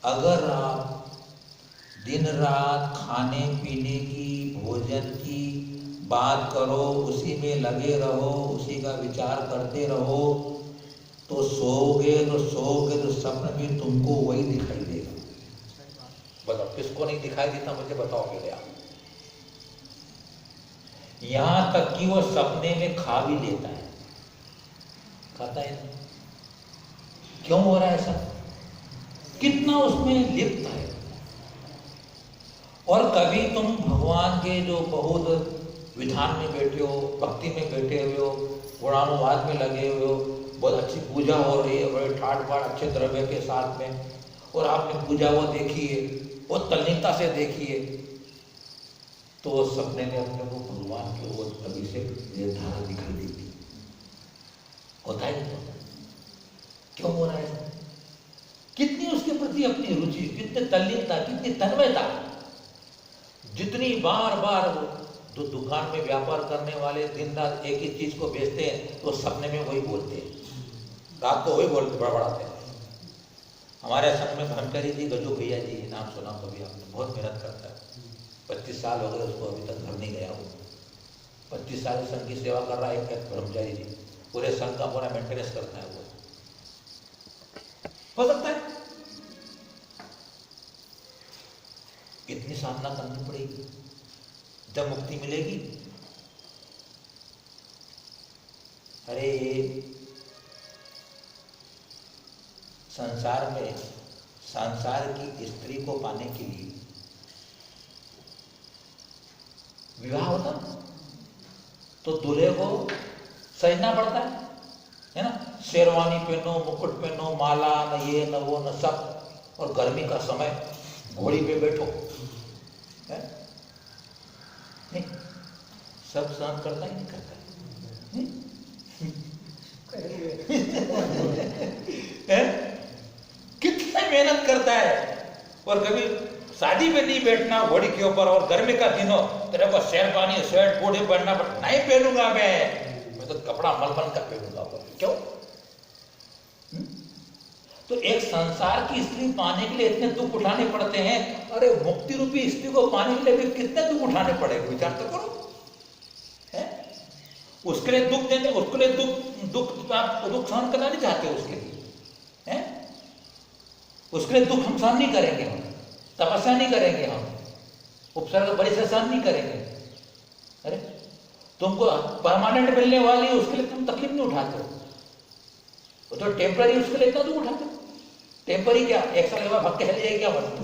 अगर आप दिन रात खाने पीने की, भोजन की बात करो, उसी में लगे रहो, उसी का विचार करते रहो, तो सोओगे तो स्वप्न भी तुमको वही दिखाई देगा। बताओ किसको नहीं दिखाई देता, मुझे बताओ पहले आप। यहां तक कि वो सपने में खा भी लेता है, खाता है। क्यों हो रहा है ऐसा? कितना उसमें लिप्त है। और कभी तुम भगवान के जो बहुत विधान में बैठे हो, भक्ति में बैठे हुए हो, गुणानुवाद में लगे हुए हो, बहुत अच्छी पूजा हो रही है, बड़े ठाट बाट अच्छे द्रव्य के साथ में, और आपने पूजा वो देखी है, बहुत तल्लीनता से देखी है, तो वो सपने में अपने को भगवान की वो अभिषेक निर्धारा दिखाई देती होता है। क्यों हो रहा है? कितनी उसके प्रति अपनी रुचि, कितनी तल्लीनता, कितनी तन्मयता। जितनी बार बार तो दुकान में व्यापार करने वाले दिन रात एक ही चीज को बेचते हैं, तो सपने में वही बोलते हैं, रात को वही बोलते बड़बड़ाते हैं। हमारे संघ में ब्रह्मचारी जी, गजू भैया जी, नाम सुना कभी आपने, बहुत मेहनत करता है, 25 साल हो गए उसको, अभी तक घर नहीं गया वो। 25 साल संघ की सेवा कर रहा है एक ब्रह्मचारी जी, पूरे संघ का पूरा मेंटेनेंस करता है वो। हो सकता है कितनी साधना करनी पड़ेगी, जब मुक्ति मिलेगी। अरे संसार में संसार की स्त्री को पाने के लिए विवाह होता तो दूल्हे को सजना पड़ता है ना, शेरवानी पहनो, मुकुट पहनो, माला, न ये न वो न सब, और गर्मी का समय घोड़ी पे बैठो है? नहीं, सब सहन करता ही नहीं करता है? कितना मेहनत करता है, और कभी शादी में नहीं बैठना घोड़ी के ऊपर, और गर्मी का दिन हो, तेरे को शेरवानी शर्ट बूढ़े पहनना पड़ता, नहीं पहनूंगा मैं तो कपड़ा मलमल का पहनूंगा। क्यों? तो एक संसार की स्त्री पाने के लिए इतने दुख उठाने पड़ते हैं, अरे मुक्ति रूपी स्त्री को पाने के लिए भी कितने दुख उठाने पड़ेंगे, विचार तो करो है? उसके लिए दुख देने, उसके लिए दुख सहन करना नहीं चाहते, उसके लिए है? उसके लिए दुख हम सहन नहीं करेंगे, हम तपस्या नहीं करेंगे, हम उपसर्ग बड़ी से सहन नहीं करेंगे। अरे तुमको परमानेंट मिलने वाली है, उसके लिए तुम तकलीफ नहीं उठाते हो, वो तो टेम्पररी, उसके लिए इतना दुख उठाते हो। टेम्पररी क्या, एक साल के बाद भग के चले जाएगी, क्या मतलब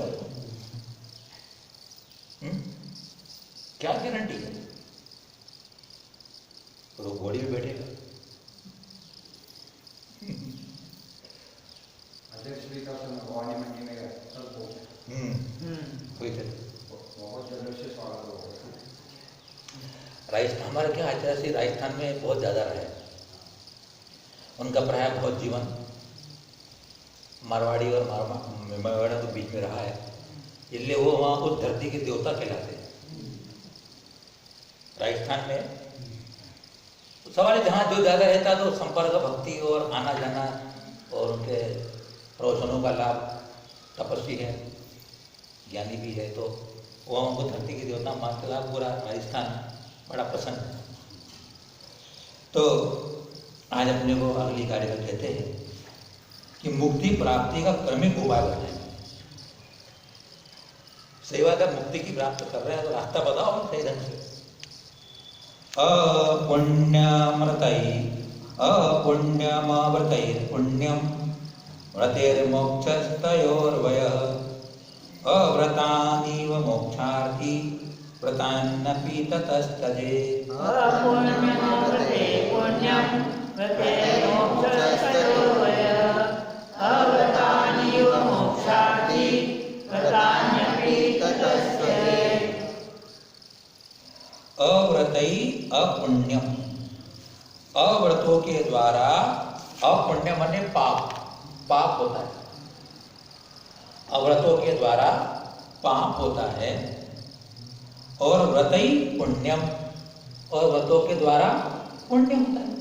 क्या गारंटी है? तो घोड़ी में बैठेगा। अध्यक्ष जी का भवानी मंडी में राजस्थान हमारे क्या ऐतिहासिक राजस्थान में बहुत ज़्यादा रहे, उनका प्राय बहुत जीवन मारवाड़ी और मारवाड़ा के बीच में रहा है, इसलिए वो वहाँ को धरती के देवता कहलाते हैं। राजस्थान में सवाल जहाँ जो ज़्यादा रहता तो संपर्क भक्ति और आना जाना और उनके प्रवचनों का लाभ, तपस्वी है, ज्ञानी भी है, तो वह उनको धरती के देवता मानते हुए पूरा राजस्थान बड़ा पसंद है। तो आज अपने को अगली कार्यक्रम कहते हैं कि मुक्ति प्राप्ति का क्रमिक उपाय बताएं। सही बात है, मुक्ति की प्राप्त कर रहे हैं तो रास्ता बताओ सही ढंग से। अपुण्यमृतैर्पुण्यम व्रतेर्मोक्षस्तयोर्वयः अव्रतानीव मोक्षार्थी व्रतान्नपि ततस्तजेत्। अपुण्यमृते पुण्यं व्रतेर्मोक्षस्तयोर्वयः अव्रतानीव मोक्षार्थी व्रतान्नपि ततस्तजेत्। अव्रतै अपुण्यम, अव्रतों के द्वारा, अपुण्य माने पाप, पाप होता है, अव्रतों के द्वारा पाप होता है, और व्रतई पुण्यम, और व्रतों के द्वारा पुण्य होता है।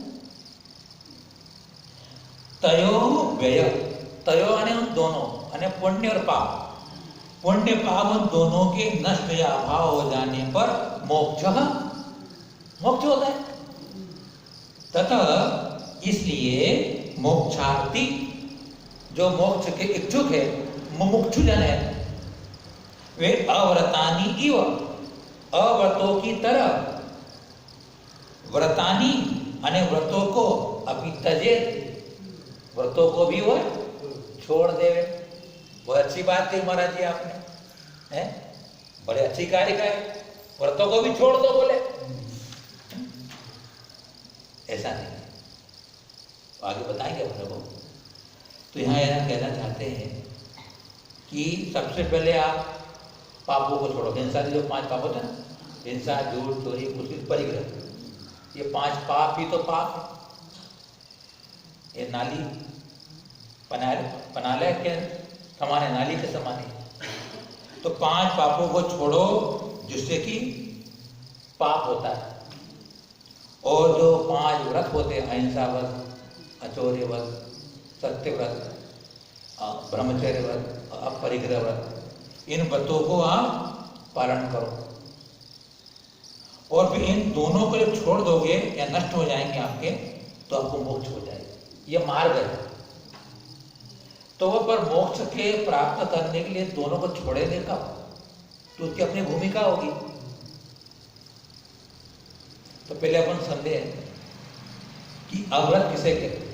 तयो व्यय, तयो यानी उन दोनों, यानी पुण्य और पाप, पुण्य पाप उन दोनों के नष्ट या अभाव हो जाने पर मोक्ष, मोक्ष होता है। तथा इसलिए मोक्षार्थी, जो मोक्ष के इच्छुक है, मुमुक्षु जन है, वे अव्रतानी इव, अव्रतों की तरह, व्रतानी अने व्रतों को अभी तजे, व्रतों को भी वह छोड़ देवे। बहुत अच्छी बात कही महाराज जी आपने, हैं? बड़े अच्छी कार्य का है, व्रतों को भी छोड़ दो बोले, ऐसा नहीं है। आगे बताएंगे अपने को। तो यहाँ यह कहना चाहते हैं कि सबसे पहले आप पापों को छोड़ो। हिंसा के जो 5 पाप होते हैं ना, हिंसा, झूठ, चोरी, कुछ परिग्रह, ये 5 पाप ही तो पाप है। ये नाली पनाले के समाने, नाली के समाने। तो 5 पापों को छोड़ो जिससे कि पाप होता है। और जो 5 व्रत होते हैं, अहिंसा व्रत, अचौर्य व्रत, सत्य व्रत, ब्रह्मचर्य व्रत, अपरिग्रह व्रत, इन व्रतों को आप पालन करो। और फिर इन दोनों को जब छोड़ दोगे या नष्ट हो जाएंगे आपके, तो आपको मोक्ष हो जाएगा। ये मार्ग है। तो वह पर मोक्ष के प्राप्त करने के लिए दोनों को छोड़ेंगे कब? तो उसकी अपनी भूमिका होगी। तो पहले अपन समझे कि अव्रत किसे कहते हैं,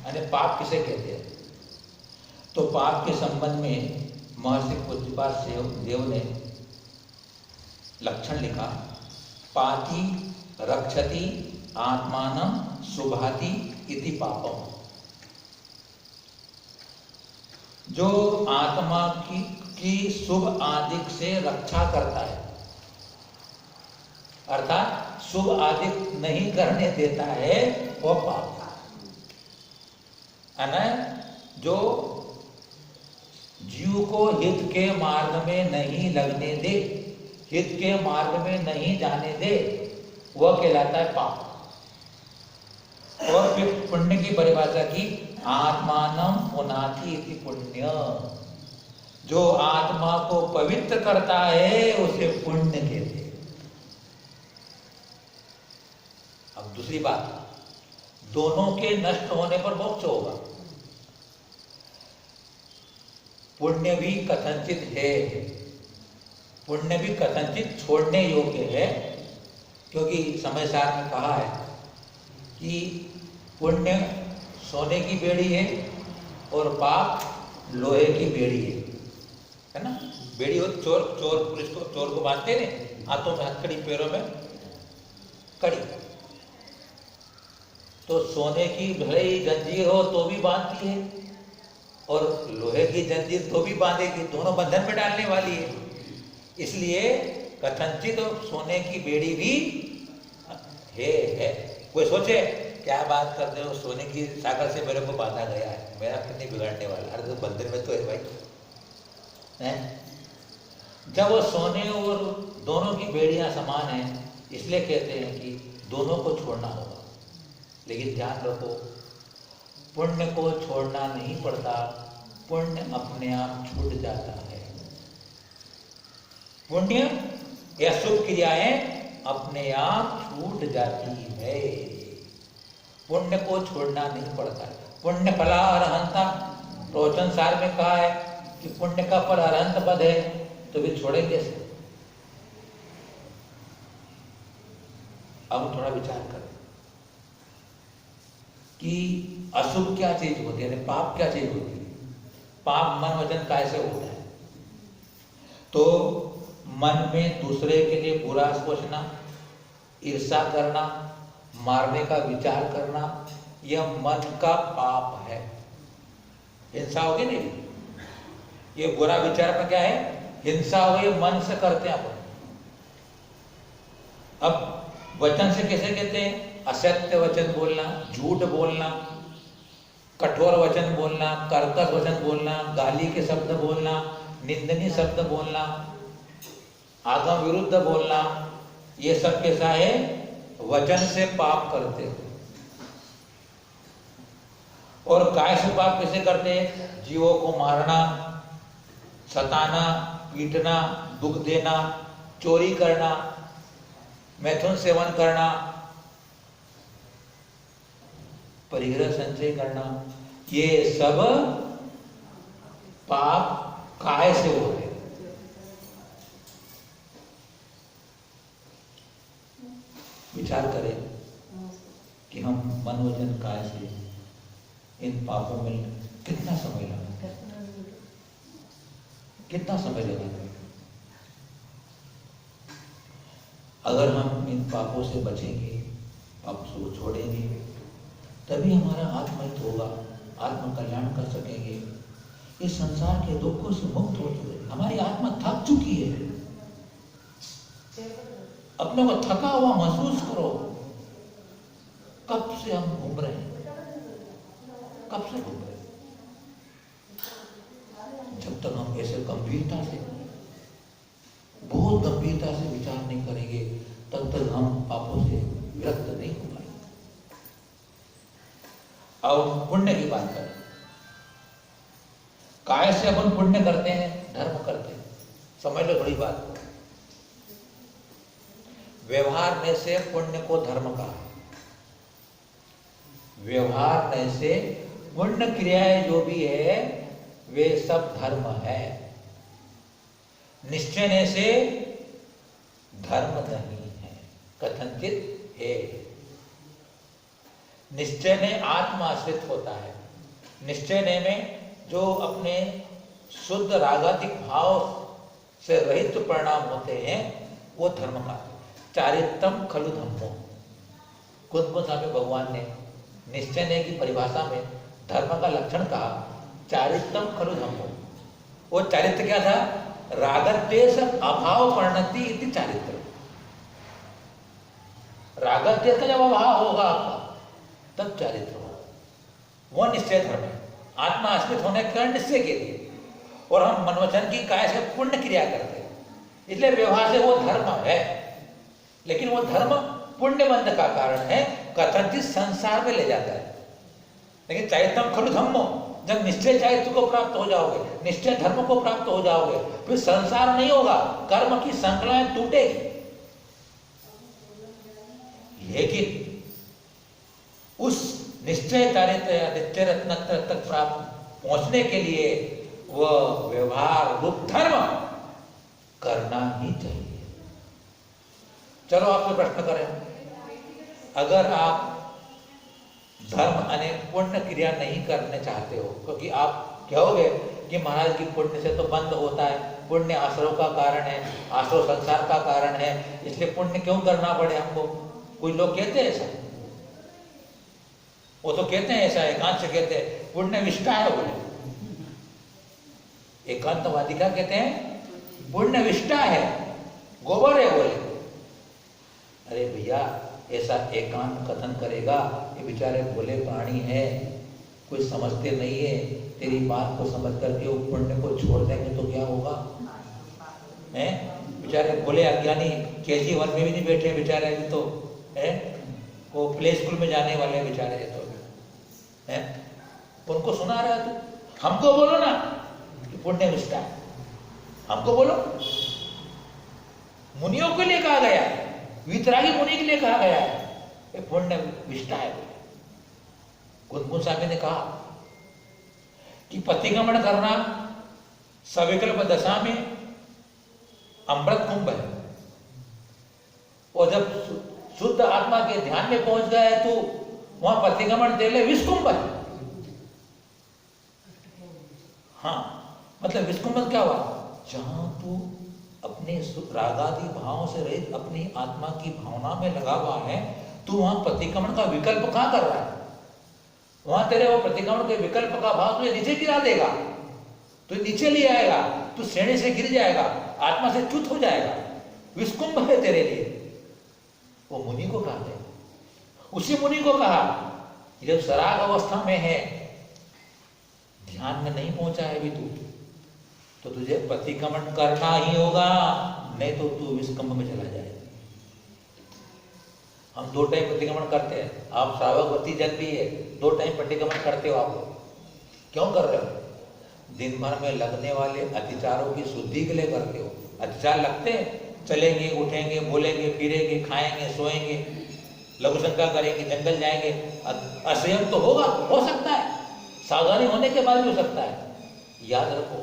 यानी पाप किसे कहते हैं। तो पाप के संबंध में महर्षि पूज्यपाद देव ने लक्षण लिखा, पाति रक्षति आत्मानं शुभाति इति पापम। जो आत्मा की शुभ आदिक से रक्षा करता है, अर्थात शुभ आदिक नहीं करने देता है, वह पाप है। जो जीव को हित के मार्ग में नहीं लगने दे, हित के मार्ग में नहीं जाने दे, वह कहलाता है पाप। और फिर पुण्य की परिभाषा की, आत्मानं पुनाति इति पुण्य। जो आत्मा को पवित्र करता है उसे पुण्य कहते हैं। अब दूसरी बात, दोनों के नष्ट होने पर मोक्ष होगा। पुण्य भी कथनचित है, पुण्य भी कथनचित छोड़ने योग्य है, क्योंकि समय सार में कहा है कि पुण्य सोने की बेड़ी है और पाप लोहे की बेड़ी है ना। बेड़ी हो चोर, पुलिस को, चोर को बांधते हैं, हाथों में हथकड़ी, पैरों में कड़ी। तो सोने की भले ही जंजीर हो तो भी बांधती है, और लोहे की जंजीर तो भी बांधेगी, दोनों बंधन में डालने वाली है। इसलिए कथनचित सोने की बेड़ी भी है। कोई सोचे क्या बात करते हो, सोने की सागर से मेरे को बांधा गया है, मेरा कितनी बिगाड़ने वाला। अरे तो बंधन में तो है भाई, है? जब वो सोने और दोनों की बेड़ियां समान हैं, इसलिए कहते हैं कि दोनों को छोड़ना होगा। लेकिन ध्यान रखो, पुण्य को छोड़ना नहीं पड़ता, पुण्य अपने आप छूट जाता है। पुण्य या शुभ क्रियाएं अपने आप छूट जाती है, पुण्य को छोड़ना नहीं पड़ता। पुण्य फला अरहंता, प्रवचन सार में कहा है कि पुण्य का फल अरहंत पद है, तो भी छोड़ेंगे कैसे? अब थोड़ा विचार करें कि अशुभ क्या चीज होती है, यानी पाप क्या चीज होती है। पाप मन वचन काय से होता है? तो मन में दूसरे के लिए बुरा सोचना, ईर्ष्या करना, मारने का विचार करना, यह मन का पाप है। हिंसा होगी नहीं, ये बुरा विचार में क्या है? हिंसा हुई, मन से करते हैं अपन। अब वचन से कैसे कहते हैं? असत्य वचन बोलना, झूठ बोलना, कठोर वचन बोलना, कर्कश वचन बोलना, गाली के शब्द बोलना, निंदनीय शब्द बोलना, आगम विरुद्ध बोलना, ये सब कैसा है? वचन से पाप करते हैं। और काय से पाप कैसे करते हैं? जीवों को मारना, सताना, पीटना, दुख देना, चोरी करना, मैथुन सेवन करना, परिग्रह संचय करना, ये सब पाप काय से होते हैं। विचार करें कि हम मन वचन काय से इन पापों में कितना समय लगा, कितना समय लगा। अगर हम इन पापों से बचेंगे, पापों को छोड़ेंगे, तभी हमारा आत्महित होगा, आत्म कल्याण कर सकेंगे, इस संसार के दुखों से मुक्त हो चुके। हमारी आत्मा थक चुकी है, अपने को थका हुआ महसूस करो। कब से हम घूम रहे हैं, कब से घूम रहे हैं? जब तक हम ऐसे गंभीरता से, बहुत गंभीरता से विचार नहीं करेंगे, तब तक हम पापों से विरक्त नहीं हो पाएंगे। अब पुण्य की बात करें। काय से अपन पुण्य करते हैं, धर्म करते हैं। समझ लो थोड़ी बात। व्यवहार में से पुण्य को धर्म कहा। व्यवहार में से पुण्य क्रियाएं जो भी है वे सब धर्म है। निश्चय ने से धर्म नहीं है, कथनचित है। निश्चय ने आत्माश्रित होता है। निश्चय ने में जो अपने शुद्ध रागातिक भाव से रहित परिणाम होते हैं वो धर्म का। चारित्रम खलु धम्मो, कुंद स्वामी भगवान ने निश्चय ने की परिभाषा में धर्म का लक्षण कहा, चारित्रम खलु धम्मो। वो चारित्र क्या था? रागद्वेष अभाव परिणति इति चारित्र। रागद्वेष का जब अभाव होगा आपका, तब चारित्र होगा। वो निश्चय धर्म है, आत्मा आश्रित होने के कारण निश्चय के लिए। और हम मनोवचन की काय से पुण्य क्रिया करते हैं, इसलिए व्यवहार से वो धर्म है। लेकिन वो धर्म पुण्य बंध का कारण है, कथनचित संसार में ले जाता है। लेकिन चारित्रम खलु धम्मो, जब निश्चय चारित्र को प्राप्त हो जाओगे, निश्चय धर्म को प्राप्त हो जाओगे, फिर संसार नहीं होगा, कर्म की श्रृंखलाएं टूटेगी। लेकिन उस निश्चय चारित्र या निश्चय रत्न तक प्राप्त पहुंचने के लिए वह व्यवहार रूप धर्म करना ही चाहिए। चलो आपसे प्रश्न करें, अगर आप धर्म अनेक पुण्य क्रिया नहीं करने चाहते हो, क्योंकि आप कहोगे कि महाराज की पुण्य से तो बंद होता है, पुण्य आश्रव का कारण है, आश्रव संसार का कारण है, इसलिए पुण्य क्यों करना पड़े हमको। कोई लोग कहते हैं ऐसा, वो तो कहते हैं ऐसा, एकांत से कहते हैं पुण्य विष्टा है बोले, एकांतवादी क्या कहते हैं? पुण्य विष्टा है, गोबर है बोले। अरे भैया, ऐसा एकांत कथन करेगा, ये बेचारे भोले प्राणी है, कोई समझते नहीं है। तेरी बात को समझ करके वो पुण्य को छोड़ देंगे तो क्या होगा? हैं बेचारे भोले अज्ञानी, KG1 में भी नहीं बैठे बेचारे, अभी तो है वो प्ले स्कूल में जाने वाले बेचारे तो है। उनको सुना रहा है तू? हमको बोलो ना कि पुण्य निष्ठा है, हमको बोलो। मुनियों के लिए कहा गया है, वितरागी मुनि के लिए कहा गया है, ये पुण्य निष्ठा है। कुंदकुंज साहब ने कहा कि पतिगमन करना सविकल्प दशा में अमृत कुंभ है, और जब शुद्ध आत्मा के ध्यान में पहुंच गया है तो वहां पतिगमन तेले विषकुंभ है। हाँ, मतलब विषकुंभ क्या हुआ? जहां तू अपने रागादि भावों से रहित अपनी आत्मा की भावना में लगा हुआ है, तू वहां प्रतिक्रमण का विकल्प कहां कर रहा है? वहां तेरे वो प्रतिक्रमण के विकल्प का भाव तुझे नीचे गिरा देगा, तो नीचे ले आएगा, तू श्रेणी से गिर जाएगा, आत्मा से च्युत हो जाएगा। विषकुंभ है तेरे लिए। वो मुनि को कहा है, उसी मुनि को कहा जब सराग अवस्था में है, ध्यान में नहीं पहुंचा है अभी तू, तो तुझे प्रतिक्रमण करना ही होगा, नहीं तो तू विषकुंभ में चला जाएगा। हम 2 टाइम प्रतिक्रमण करते हैं, आप श्रावकवती जन भी है, 2 टाइम प्रतिक्रमण करते हो। आप क्यों कर रहे हो? दिन भर में लगने वाले अतिचारों की शुद्धि के लिए करते हो। अतिचार लगते हैं, चलेंगे, उठेंगे, बोलेंगे, फिरेंगे, खाएंगे, सोएंगे, लघुशंका करेंगे, जंगल जाएंगे, असंयम तो होगा, हो सकता है, सावधानी होने के बाद भी हो सकता है। याद रखो,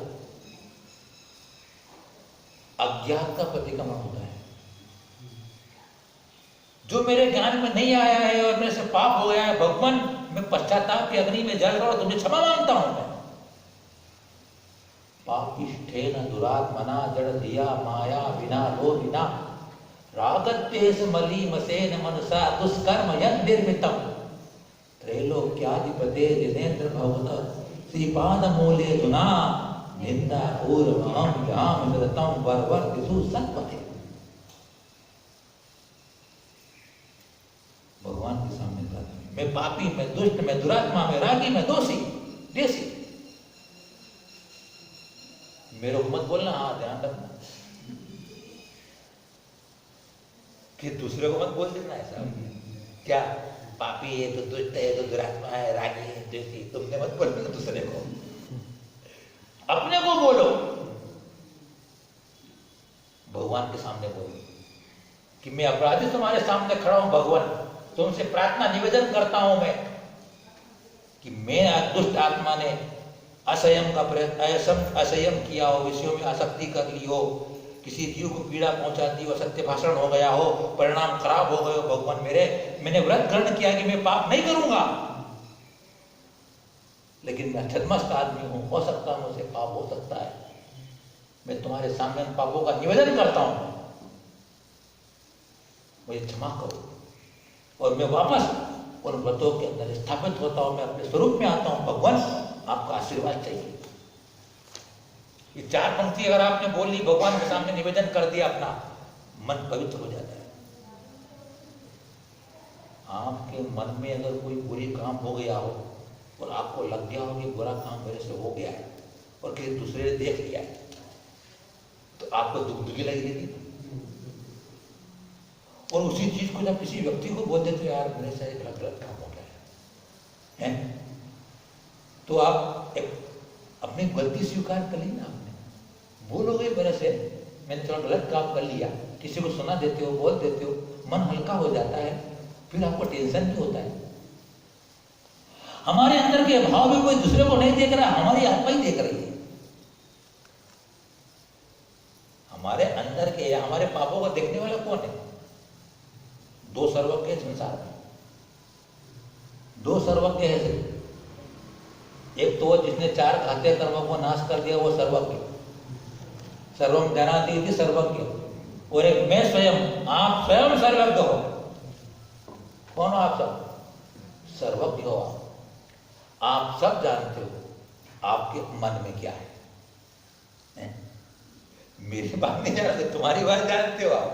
अज्ञात का प्रतिक्रमण होता है। जो मेरे ज्ञान में नहीं आया है और मेरे से पाप हो गया है, भगवान मैं पश्चाताप की अग्नि में जल रहा हूं, तुझे क्षमा मांगता हूं मैं। पापिष्ठेन दुरात्मना जड़ दिया माया विना लोभिना रागत्वेष मलीमसेन मनसा दुष्कर्म यद्निर्मितम् त्रैलोक्याधिपते जिनेन्द्र भवत श्रीपाद मूले धुना निंदा पूर्वम याम विरतम वर्वर्तिषु सत्पथे। भगवान के सामने कहता है, मैं पापी, मैं दुष्ट, मैं दुरात्मा, मैं रागी, मैं दोषी, देसी। मेरे को मत बोलना, हाँ ध्यान रखना कि दूसरे को मत बोल देना ऐसा। क्या पापी है तो दुष्ट है तो दुरात्मा है, रागी है, देसी, तुमने मत बोलना दूसरे को, अपने को बोलो। भगवान के सामने बोलो कि मैं अपराधी तुम्हारे सामने खड़ा हूं भगवान, तुमसे प्रार्थना निवेदन करता हूं मैं कि मैं दुष्ट आत्मा ने असंयम का प्रयत्न, असंयम किया हो, विषयों में आसक्ति कर ली हो, किसी जीव को पीड़ा पहुंचा दी हो, सत्य भाषण हो गया हो, परिणाम खराब हो गए हो भगवान मेरे। मैंने व्रत ग्रहण किया कि मैं पाप नहीं करूंगा, लेकिन मैं छद्मस्त आदमी हूं, हो सकता है मुझसे पाप हो सकता है। मैं तुम्हारे सामने पापों का निवेदन करता हूं, मुझे क्षमा करो, और मैं वापस उन व्रतों के अंदर स्थापित होता हूं, मैं अपने स्वरूप में आता हूं। भगवान आपका आशीर्वाद चाहिए। ये 4 पंक्ति अगर आपने बोल ली, भगवान के सामने निवेदन कर दिया अपना, मन पवित्र हो जाता है। आपके मन में अगर कोई बुरी काम हो गया हो और आपको लग गया हो कि बुरा काम मेरे से हो गया है और किसी दूसरे ने देख लिया है, तो आपको दुखी लगेगी। और उसी चीज को जब किसी व्यक्ति को बोल देते हो, यार मेरे से एक गलत काम हो गया है, तो आप एक अपनी गलती स्वीकार कर ली ना, आपने बोलोगे मेरे से मैंने थोड़ा गलत काम कर लिया, किसी को सुना देते हो, बोल देते हो, मन हल्का हो जाता है, फिर आपको टेंशन नहीं होता है। हमारे अंदर के भाव भी कोई दूसरे को नहीं देख रहा, हमारी आत्मा ही देख रही है। हमारे अंदर के या हमारे पापों को देखने वाला कौन है? 2 सर्वज्ञ संसार में, 2 सर्वज्ञ है सिर्फ। एक तो वो जिसने 4 घाते कर्मों को नाश कर दिया, वो सर्वज्ञ, सर्वम जानाति इति सर्वज्ञ। और एक मैं स्वयं, आप स्वयं सर्वज्ञ हो। कौन हो आप सब? सर्वज्ञ हो आप सब जानते हो आपके मन में क्या है। मेरी बात नहीं जानते, तुम्हारी बात जानते हो आप।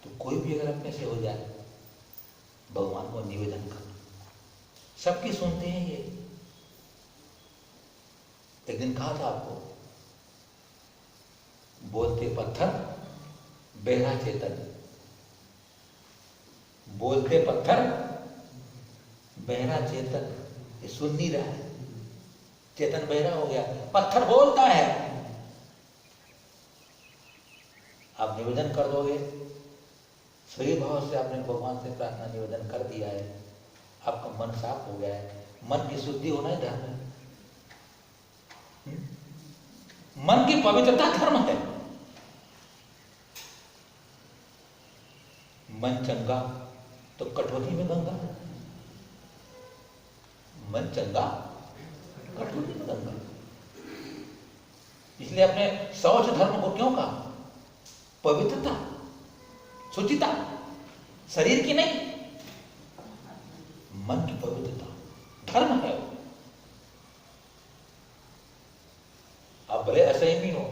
तो कोई भी अगर अपने से हो जाए, भगवान को निवेदन करना, सबकी सुनते हैं ये। एक दिन कहा था आपको, बोलते पत्थर बहरा चेतन, बोलते पत्थर बहरा चेतन। ये सुन नहीं रहा है, चेतन बहरा हो गया, पत्थर बोलता है। आप निवेदन कर दोगे, सही भाव से आपने भगवान से प्रार्थना निवेदन कर दिया है, आपका मन साफ हो गया है। मन की शुद्धि होना ही धर्म है। मन की पवित्रता धर्म है। मन चंगा तो कटौती में गंगा, मन चंगा कटौती में गंगा। इसलिए अपने शौच धर्म को क्यों कहा? पवित्रता, शुचिता, शरीर की नहीं, मन की पवित्रता धर्म है। आप भले असहमी हो,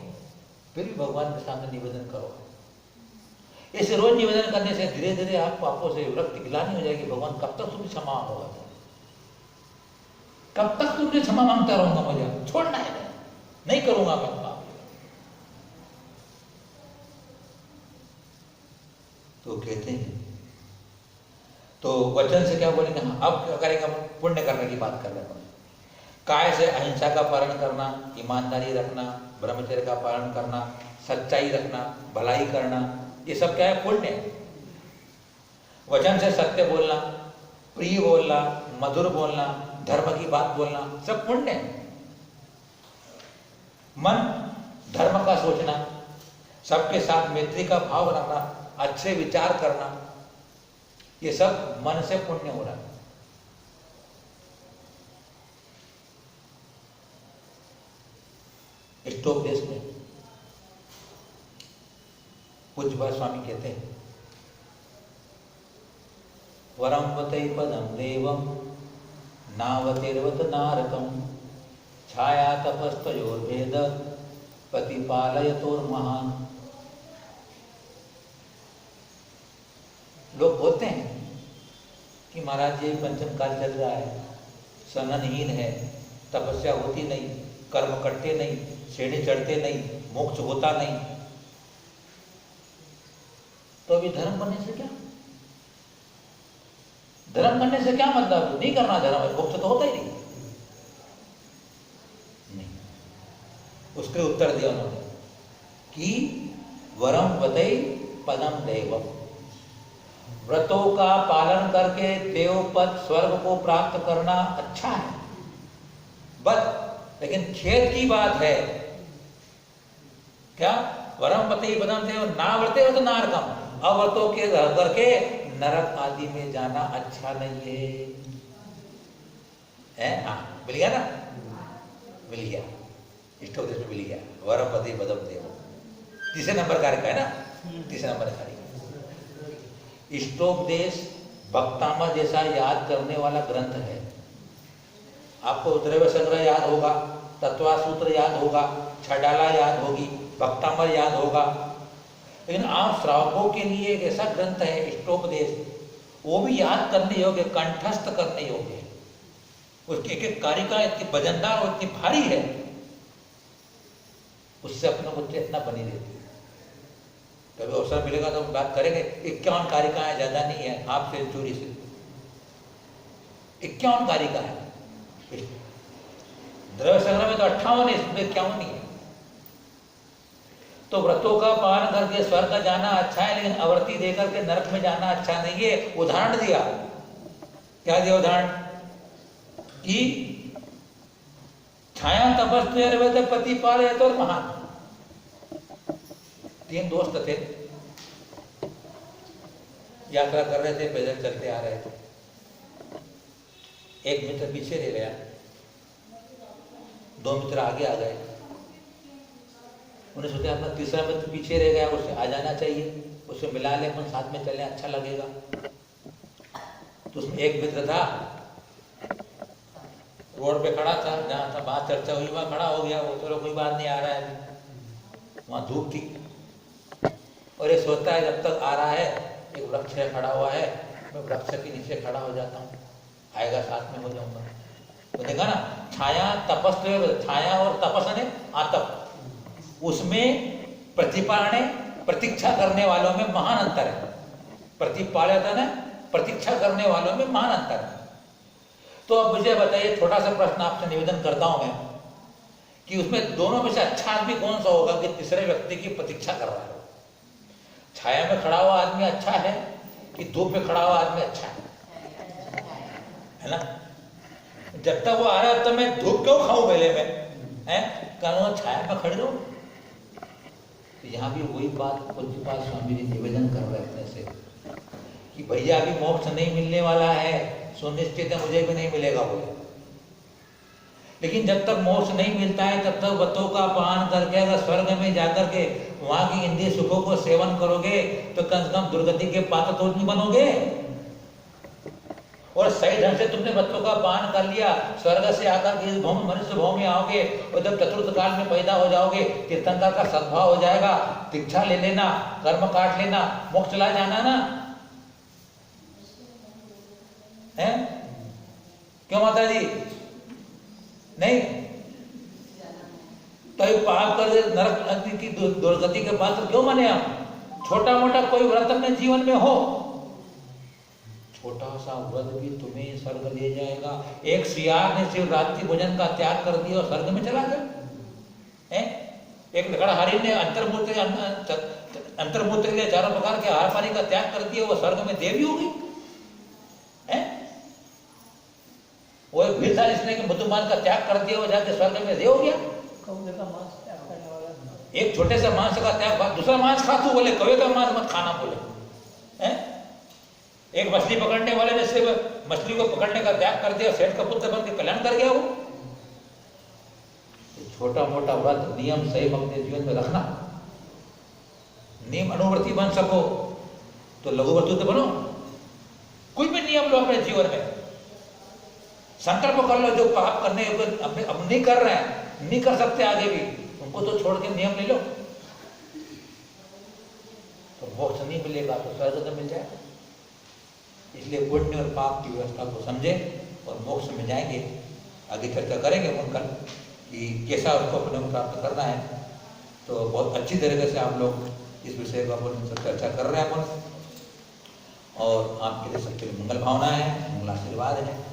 फिर भी भगवान के सामने निवेदन करो। ऐसे रोज निवेदन करने से धीरे धीरे आप पापों से विरक्ति गिलानी हो जाएगी। भगवान कब तक तुम्हें क्षमा होगा, कब तक तुमसे क्षमा मांगता रहूंगा, मुझे छोड़ना है, नहीं करूंगा मैं पाप। तो कहते हैं, तो वचन से क्या बोलेंगे? हाँ, अब क्या करेंगे? पुण्य करने की बात कर रहे हैं। काय से अहिंसा का पालन करना, ईमानदारी रखना, ब्रह्मचर्य का पालन करना, सच्चाई रखना, भलाई करना, ये सब क्या है? पुण्य। वचन से सत्य बोलना, प्रिय बोलना, मधुर बोलना, धर्म की बात बोलना, सब पुण्य। मन धर्म का सोचना, सबके साथ मैत्री का भाव रखना, अच्छे विचार करना, ये सब मन से पुण्य हो रहा है। इष्टोपदेश में पूज्य स्वामी कहते हैं, वरम वते पदम देवम नावतिर्वत नारकम छाया तपस्तयोर्भेद प्रतिपालयतोर्महान्। लोग बोलते हैं कि महाराज ये पंचम काल चल रहा है, सननहीन है, तपस्या होती नहीं, कर्म करते नहीं, सीढ़ी चढ़ते नहीं, मोक्ष होता नहीं। तो अभी धर्म करने से क्या? धर्म करने से क्या मतलब? नहीं करना धर्म, मोक्ष तो होता ही नहीं। उसके उत्तर दिया उन्होंने कि वरम वतई पदम देवम, व्रतों का पालन करके देव पद स्वर्ग को प्राप्त करना अच्छा है, बस लेकिन खेद की बात है क्या? वरम वतई पदम देव ना व्रते हो तो नारकम, अव्रतों के करके नरक आदि में जाना अच्छा नहीं है। हाँ, मिल गया ना, मिल गया, इष्टोपदेश में मिल गया। वरम पति पदम देव तीसरे नंबर कार्य का है ना, तीसरे नंबर कार्य। इष्टोपदेश भक्तामृत जैसा याद करने वाला ग्रंथ है। आपको द्रव्य संग्रह याद होगा, तत्वासूत्र याद होगा, छडाला याद होगी, भक्तामृत याद होगा, लेकिन आप श्रावकों के लिए एक ऐसा ग्रंथ है इष्टोपदेश, वो भी याद करने योग्य, कंठस्थ करने योग्य। उसकी एक एक कारिका इतनी वजनदार और इतनी भारी है, उससे अपने को चेतना बनी रहती है। कभी अवसर मिलेगा तो हम बात करेंगे। 51 कारिकाएं, ज्यादा नहीं है, हाफ सेंचुरी से 51 कारिका है। द्रव्य संग्रह में तो 58 है, इसमें 51 नहीं है। तो व्रतों का पालन करके स्वर्ग जाना अच्छा है, लेकिन अवर्ती देकर के नरक में जाना अच्छा नहीं है। उदाहरण दिया, क्या दिया उदाहरण? कि छाया तपस्या पति पालयत और महान। 3 दोस्त थे, यात्रा कर रहे थे, पैदल चलते आ रहे थे। एक मित्र पीछे रह गया, 2 मित्र आगे आ गए। उन्हें सोचा अपना तीसरा मित्र पीछे रह गया, उससे आ जाना चाहिए, उससे मिला ले, अपन साथ में चलने अच्छा लगेगा। तो उसमें एक मित्र था, रोड पे खड़ा था, जहाँ था बात चर्चा हुई वहाँ खड़ा हो गया वो, चलो कोई बात नहीं, आ रहा है अभी। वहाँ धूप थी और ये सोचता है जब तक आ रहा है, एक वृक्ष है खड़ा हुआ है, मैं वृक्ष के नीचे खड़ा हो जाता हूँ, आएगा साथ में हो जाऊंगा। तो देखा ना, छाया तपस, छाया और तपस ने आतप, उसमें प्रतिपालने प्रतीक्षा करने वालों में महान अंतर है। प्रतिपालता ने प्रतीक्षा करने वालों में महान अंतर है। तो अब मुझे बताइए, छोटा सा प्रश्न आपसे निवेदन करता हूं मैं, कि उसमें दोनों में से अच्छा आदमी कौन सा होगा कि तीसरे व्यक्ति की प्रतीक्षा कर रहा है? छाया में खड़ा हुआ आदमी अच्छा है कि धूप में खड़ा हुआ आदमी अच्छा है ना? जब तक वो आ रहा है तो मैं धूप क्यों खाऊं मेले में, है कारण छाया में खड़े रहो। तो यहाँ भी वही बात पूज्यपाद स्वामी जी निवेदन कर रहे अपने से कि भैया अभी मोक्ष नहीं मिलने वाला है, सुनिश्चित है मुझे भी नहीं मिलेगा बोले। लेकिन जब तक मोक्ष नहीं मिलता है तब तक बतों का पान करके अगर स्वर्ग में जाकर के वहां की इंद्रिय सुखों को सेवन करोगे तो कम से कम दुर्गति के पात्र तो नहीं बनोगे। और सही ढंग से तुमने बच्चों का पान कर लिया, स्वर्ग से आकर के इस भूमि मनुष्य भूमि में आओगे और जब चतुर्थ काल में पैदा हो जाओगे, तीर्थंकर का सद्भाव हो जाएगा, दीक्षा ले लेना, कर्म काट लेना, मोक्ष चला जाना ना है। क्यों माता जी? नहीं तो पाप कर नरक की दुर्गति के पात्र क्यों बने हम? छोटा मोटा कोई व्रत अपने जीवन में हो, छोटा सा व्रत भी तुम्हें स्वर्ग ले जाएगा। एक सियार ने सिर्फ रात्रि भोजन का त्याग कर दिया और स्वर्ग में चला गया। एक लकड़हारी ने अंतर्मूत्र के लिए चारों प्रकार के आहार पानी का त्याग कर दिया, वो स्वर्ग में देवी होगी। वो एक भील था जिसने मधुमान का त्याग कर दिया, वो जाके स्वर्ग में देव हो गया। एक छोटे से मांस का त्याग, दूसरा मांस खा तू बोले, कौवे का मांस मत खाना बोले। एक मछली पकड़ने वाले ने सिर्फ मछली को पकड़ने का त्याग कर दिया, सेठ का पुत्र बन के कल्याण कर गया वो। छोटा मोटा व्रत नियम सही अपने जीवन में रखना, नियम अनुवर्ती बन सको तो लघुवर्ती तो बनो। कोई भी नियम लो अपने जीवन में, संकल्प कर लो जो पाप करने अब नहीं कर रहे हैं, नहीं कर सकते आगे भी, उनको तो छोड़ के नियम ले लो। तो मोक्ष नहीं मिलेगा तो स्वर्ग तो मिल जाएगा। इसलिए पुण्य और पाप की व्यवस्था को समझे और मोक्ष में जाएंगे। आगे चर्चा करेंगे उनका कि कैसा उसको अपने को प्राप्त करना है। तो बहुत अच्छी तरीके से आप लोग इस विषय को अपन चर्चा कर रहे हैं अपन, और आपके लिए सबके लिए मंगल भावना है, मंगल आशीर्वाद है।